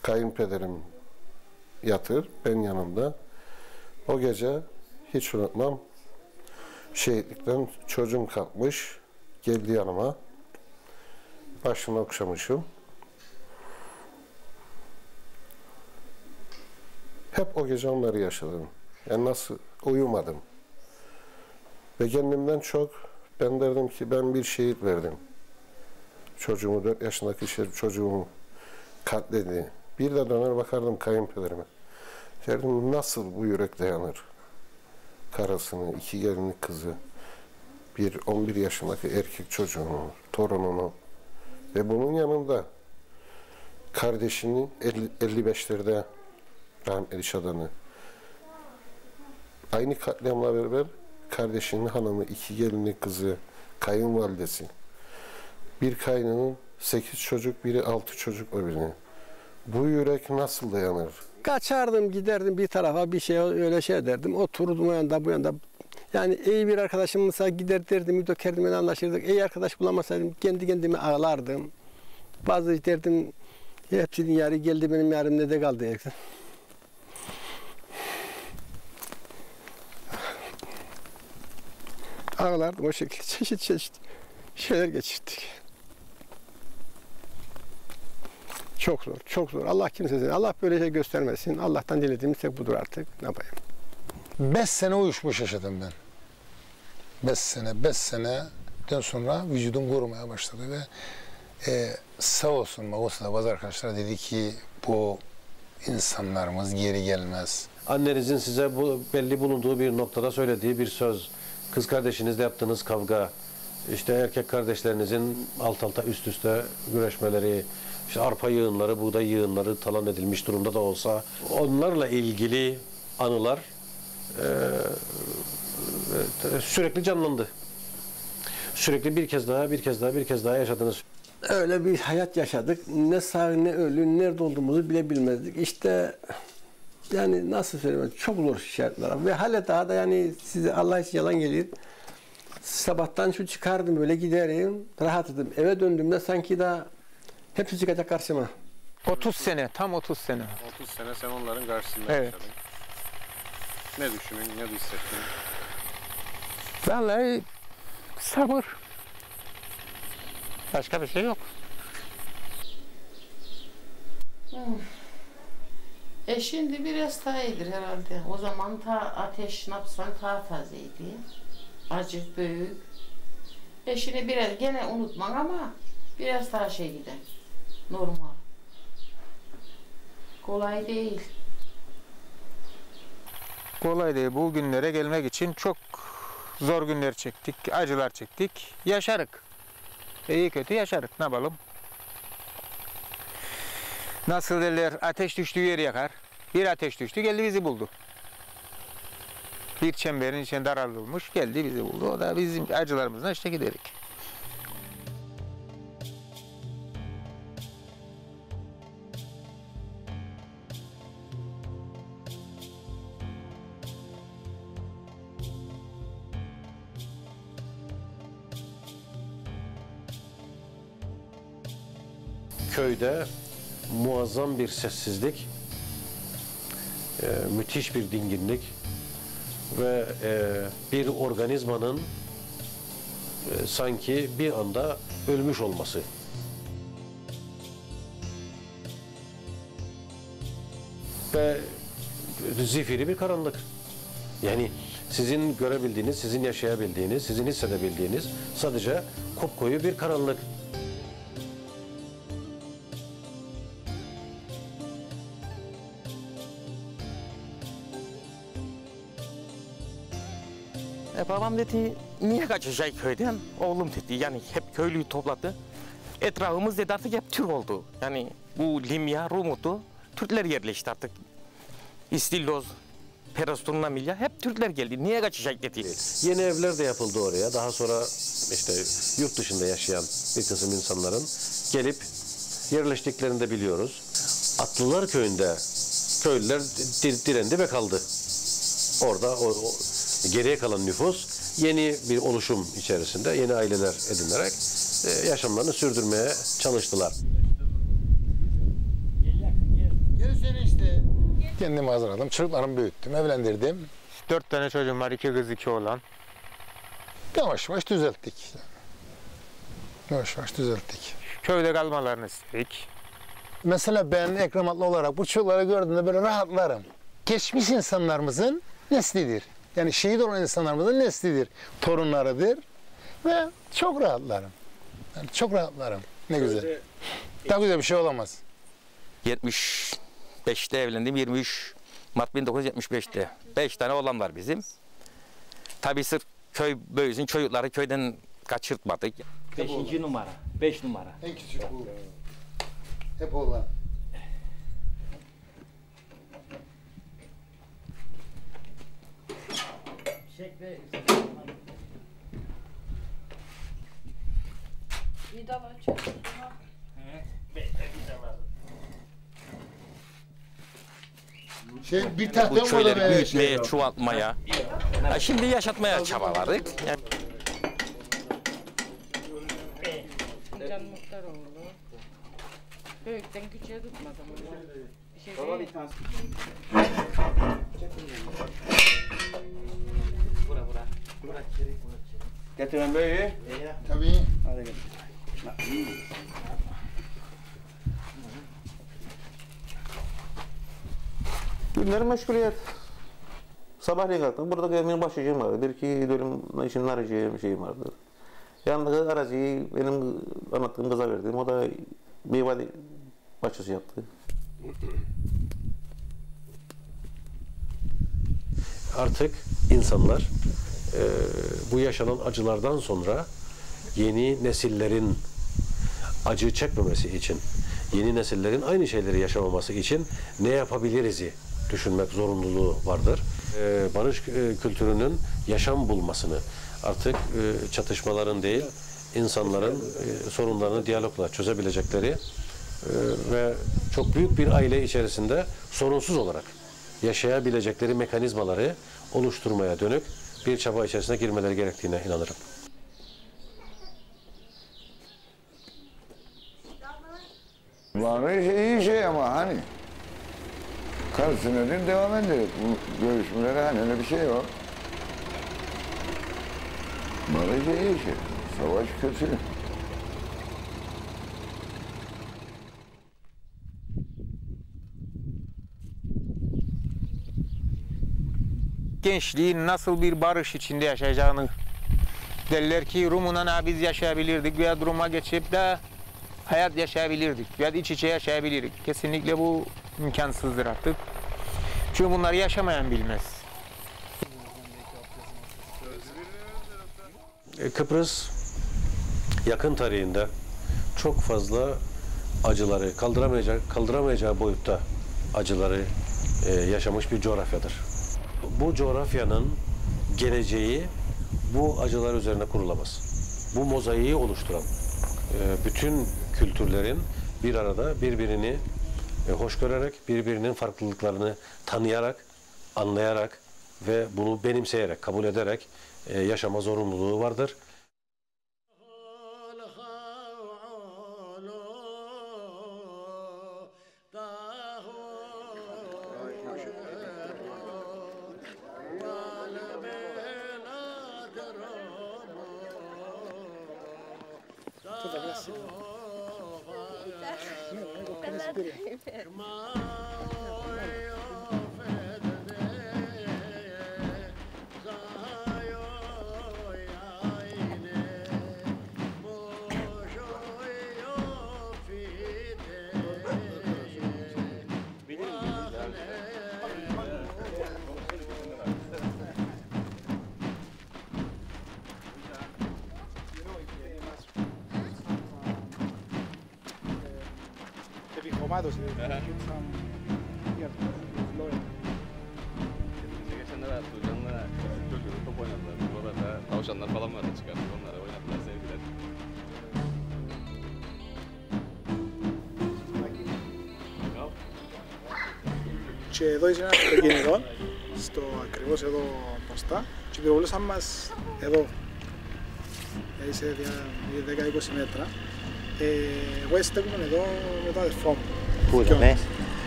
Kayınpederim yatır, ben yanımda. O gece hiç unutmam. Şehitlikten çocuğum kalkmış, geldi yanıma. Başını okşamışım. Hep o gece onları yaşadım. Yani nasıl uyumadım. Ve kendimden çok ben derdim ki ben bir şehit verdim. Çocuğumu, 4 yaşındaki çocuğumu katledi. Bir de döner bakardım kayınpederime. Derdim nasıl bu yürek dayanır? Karısını, 2 gelinlik kızı, bir 11 yaşındaki erkek çocuğunu, torununu ve bunun yanında kardeşini 55'lerde rahmetli iş adamı. Aynı katliamla beraber kardeşinin hanımı, 2 gelinlik kızı, kayınvalidesi. Bir kaynının 8 çocuk, biri 6 çocuk öbürüne. Bu yürek nasıl dayanır? Kaçardım, giderdim bir tarafa, bir şey öyle şey derdim. Oturdum o yanda bu yanda. Yani iyi bir arkadaşımsa gider derdim, dökerdim, anlaşırdık. İyi arkadaş bulamasaydım kendi kendime ağlardım. Bazı derdim, hepsinin yarı geldi, benim yarım nerede kaldı derdim. Ağlardım o şekilde, çeşit şeyler geçirdik. Çok zor, çok zor. Allah kimsesine, Allah böyle şey göstermesin. Allah'tan dilediğimiz tek budur artık. Ne yapayım? 5 sene uyuşmuş yaşadım ben. 5 seneden sonra vücudum korumaya başladı ve sağ olsun Magosa'da bazı arkadaşlar dedi ki bu insanlarımız geri gelmez. Annenizin size bu belli bulunduğu bir noktada söylediği bir söz, kız kardeşinizle yaptığınız kavga, işte erkek kardeşlerinizin alt alta üst üste güreşmeleri, işte arpa yığınları, buğday yığınları talan edilmiş durumda da olsa onlarla ilgili anılar sürekli canlandı. Sürekli bir kez daha yaşadınız. Öyle bir hayat yaşadık. Ne sağ ne ölü, nerede olduğumuzu bile bilmezdik. İşte yani nasıl söyleyeyim, çok zor şartlar. Ve hala daha da yani size Allah için yalan gelir. Sabahtan şu çıkardım böyle giderim, rahatladım. Eve döndüğümde sanki daha hepsi çıkacak karşıma. 30 sene, tam 30 sene. 30 sene sen onların karşısında evet. yaşadın. Ne düşünün, ne hissettin? Vallahi sabır. Başka bir şey yok. Şimdi biraz daha iyidir herhalde. O zaman ateş napsan tazeydi. Acı büyük. Şimdi biraz gene unutmam ama biraz daha gider. Normal. Kolay değil. Kolay değil. Bu günlere gelmek için çok zor günler çektik, acılar çektik. Yaşarık. İyi kötü yaşarık. Ne yapalım? Nasıl derler, ateş düştüğü yer yakar. Bir ateş düştü, geldi bizi buldu. Bir çemberin içine daraltılmış, geldi bizi buldu. O da bizim acılarımızdan işte giderik. Köyde muazzam bir sessizlik, müthiş bir dinginlik ve bir organizmanın sanki bir anda ölmüş olması. Ve zifiri bir karanlık. Yani sizin görebildiğiniz, sizin yaşayabildiğiniz, sizin hissedebildiğiniz sadece kopkoyu bir karanlık. Babam dedi, niye kaçacak köyden? Oğlum dedi, yani hep köylüyü topladı. Etrafımız dedi artık hep Türk oldu. Yani bu Limya, Rumut'u Türkler yerleşti artık. İstilloz, Perosturna, Milya hep Türkler geldi. Niye kaçacak dedi. Yeni evler de yapıldı oraya. Daha sonra işte yurt dışında yaşayan bir kısım insanların gelip yerleştiklerini de biliyoruz. Atlılar köyünde köylüler direndi ve kaldı. Orada o geriye kalan nüfus yeni bir oluşum içerisinde yeni aileler edinerek yaşamlarını sürdürmeye çalıştılar. Kendimi hazırladım, çocuklarımı büyüttüm, evlendirdim. 4 tane çocuğum var, 2 kız 2 oğlan. Yavaş yavaş düzelttik. Yavaş yavaş düzelttik. Köyde kalmalarını istedik. Mesela ben Ekrem Atlı olarak bu çocukları gördüğümde böyle rahatlarım. Geçmiş insanlarımızın neslidir. Yani şehit olan insanlarımızın neslidir. Torunlarıdır. Ve çok rahatlarım. Yani çok rahatlarım. Ne güzel. Daha güzel bir şey olamaz. 75'te evlendim, 23 Mart 1975'te. 5 tane oğlan var bizim. Tabii sırf köy böyüsün, çocukları köyden kaçırtmadık. 5. numara, 5 numara. En küçük bu. Hep oğlan. Vidalar çok. Bir tahta bu köyleri büyütmeye, çoğaltmaya, şimdi yaşatmaya çabaladık. Yani... Can Muhtaroğlu. Büyükten küçüğe tutmadım. Baba bir tanesi. Bura. Bura içeri. Getirin böyle. Tabii. Hadi gel. Günler meşguliyet. Sabahleyin kalktım, burada gelmenin başlayacağım vardı. Bir iki dönüm işini arayacağım şeyim vardı. Yanındaki araziyi benim anlattığım kıza verdim. O da meyve bahçesi yaptı. Artık insanlar bu yaşanan acılardan sonra yeni nesillerin acı çekmemesi için, yeni nesillerin aynı şeyleri yaşamaması için ne yapabiliriz'i düşünmek zorunluluğu vardır. Barış kültürünün yaşam bulmasını, artık çatışmaların değil, insanların sorunlarını diyalogla çözebilecekleri ve çok büyük bir aile içerisinde sorunsuz olarak yaşayabilecekleri mekanizmaları oluşturmaya dönük bir çaba içerisine girmeleri gerektiğine inanırım. Barış iyi şey ama hani kaç senedir devam ederek bu görüşmelere hani öyle bir şey yok. Barış iyi şey, savaş kötü. Gençliğin nasıl bir barış içinde yaşayacağını derler ki Rum'la biz yaşayabilirdik veya Rum'a geçip de hayat yaşayabilirdik veya iç içe yaşayabilirdik. Kesinlikle bu imkansızdır artık. Çünkü bunları yaşamayan bilmez. Kıbrıs yakın tarihinde çok fazla acıları, kaldıramayacağı boyutta acıları yaşamış bir coğrafyadır. Bu coğrafyanın geleceği bu acılar üzerine kurulamaz. Bu mozaiği oluşturan bütün kültürlerin bir arada birbirini hoş görerek, birbirinin farklılıklarını tanıyarak, anlayarak ve bunu benimseyerek, kabul ederek yaşama zorunluluğu vardır. Επιχωμάτος είναι. Tavşanlar falan vardı çıkardık onları oynadılar sevdiler. Και εδώ είσαι ένα αυτοκίνητο, στο ακριβώς εδώ μπροστά, και πυροβολούσαν μας εδώ. Σε 10-20 μέτρα. Εγώ στέκομαι εδώ με τον αδερφό μου. Πού εδώ μέσα?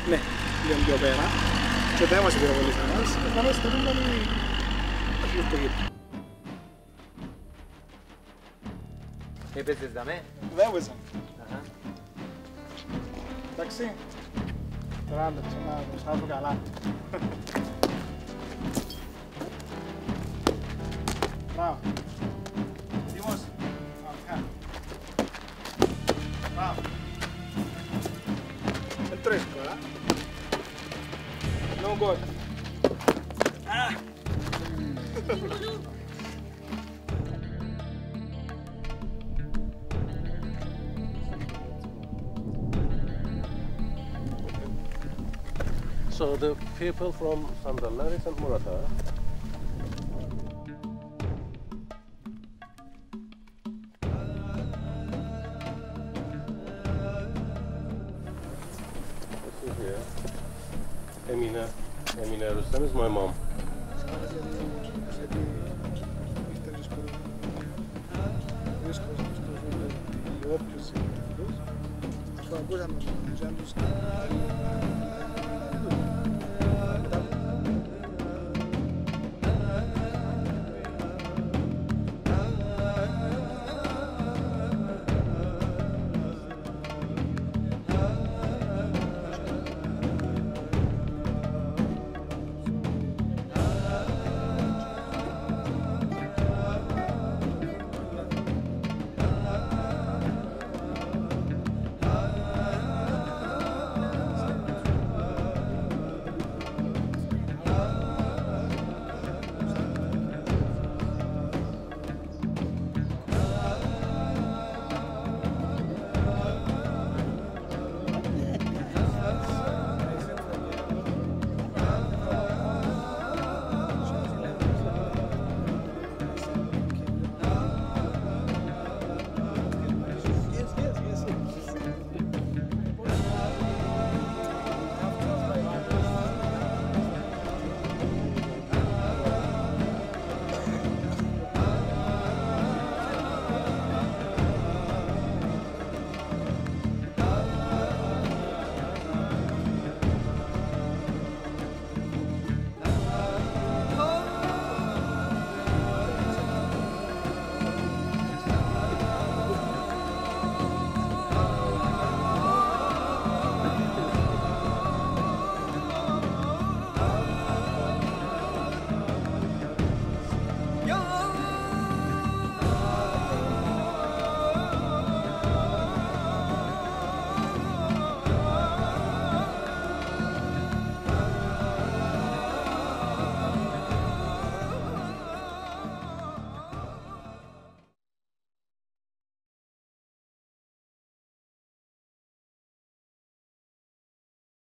Ναι, λίγο πιο πέρα. Και όταν μας πυροβολήσαν μας, εμείς στέκομαι λίγο στο γήπεδο. Έπαιζες δαμέ? Δεν έπαιζα. Εντάξει. Τώρα λεπτό να προσφάρω καλά. Μπράβο. Έτοιμος. Μπράβο. Δεν τρώεις τώρα. No goal. So the people from Sandalaris and Murata. This is here. Emina Rustam is my mom. Όποιους ακούσαμε τους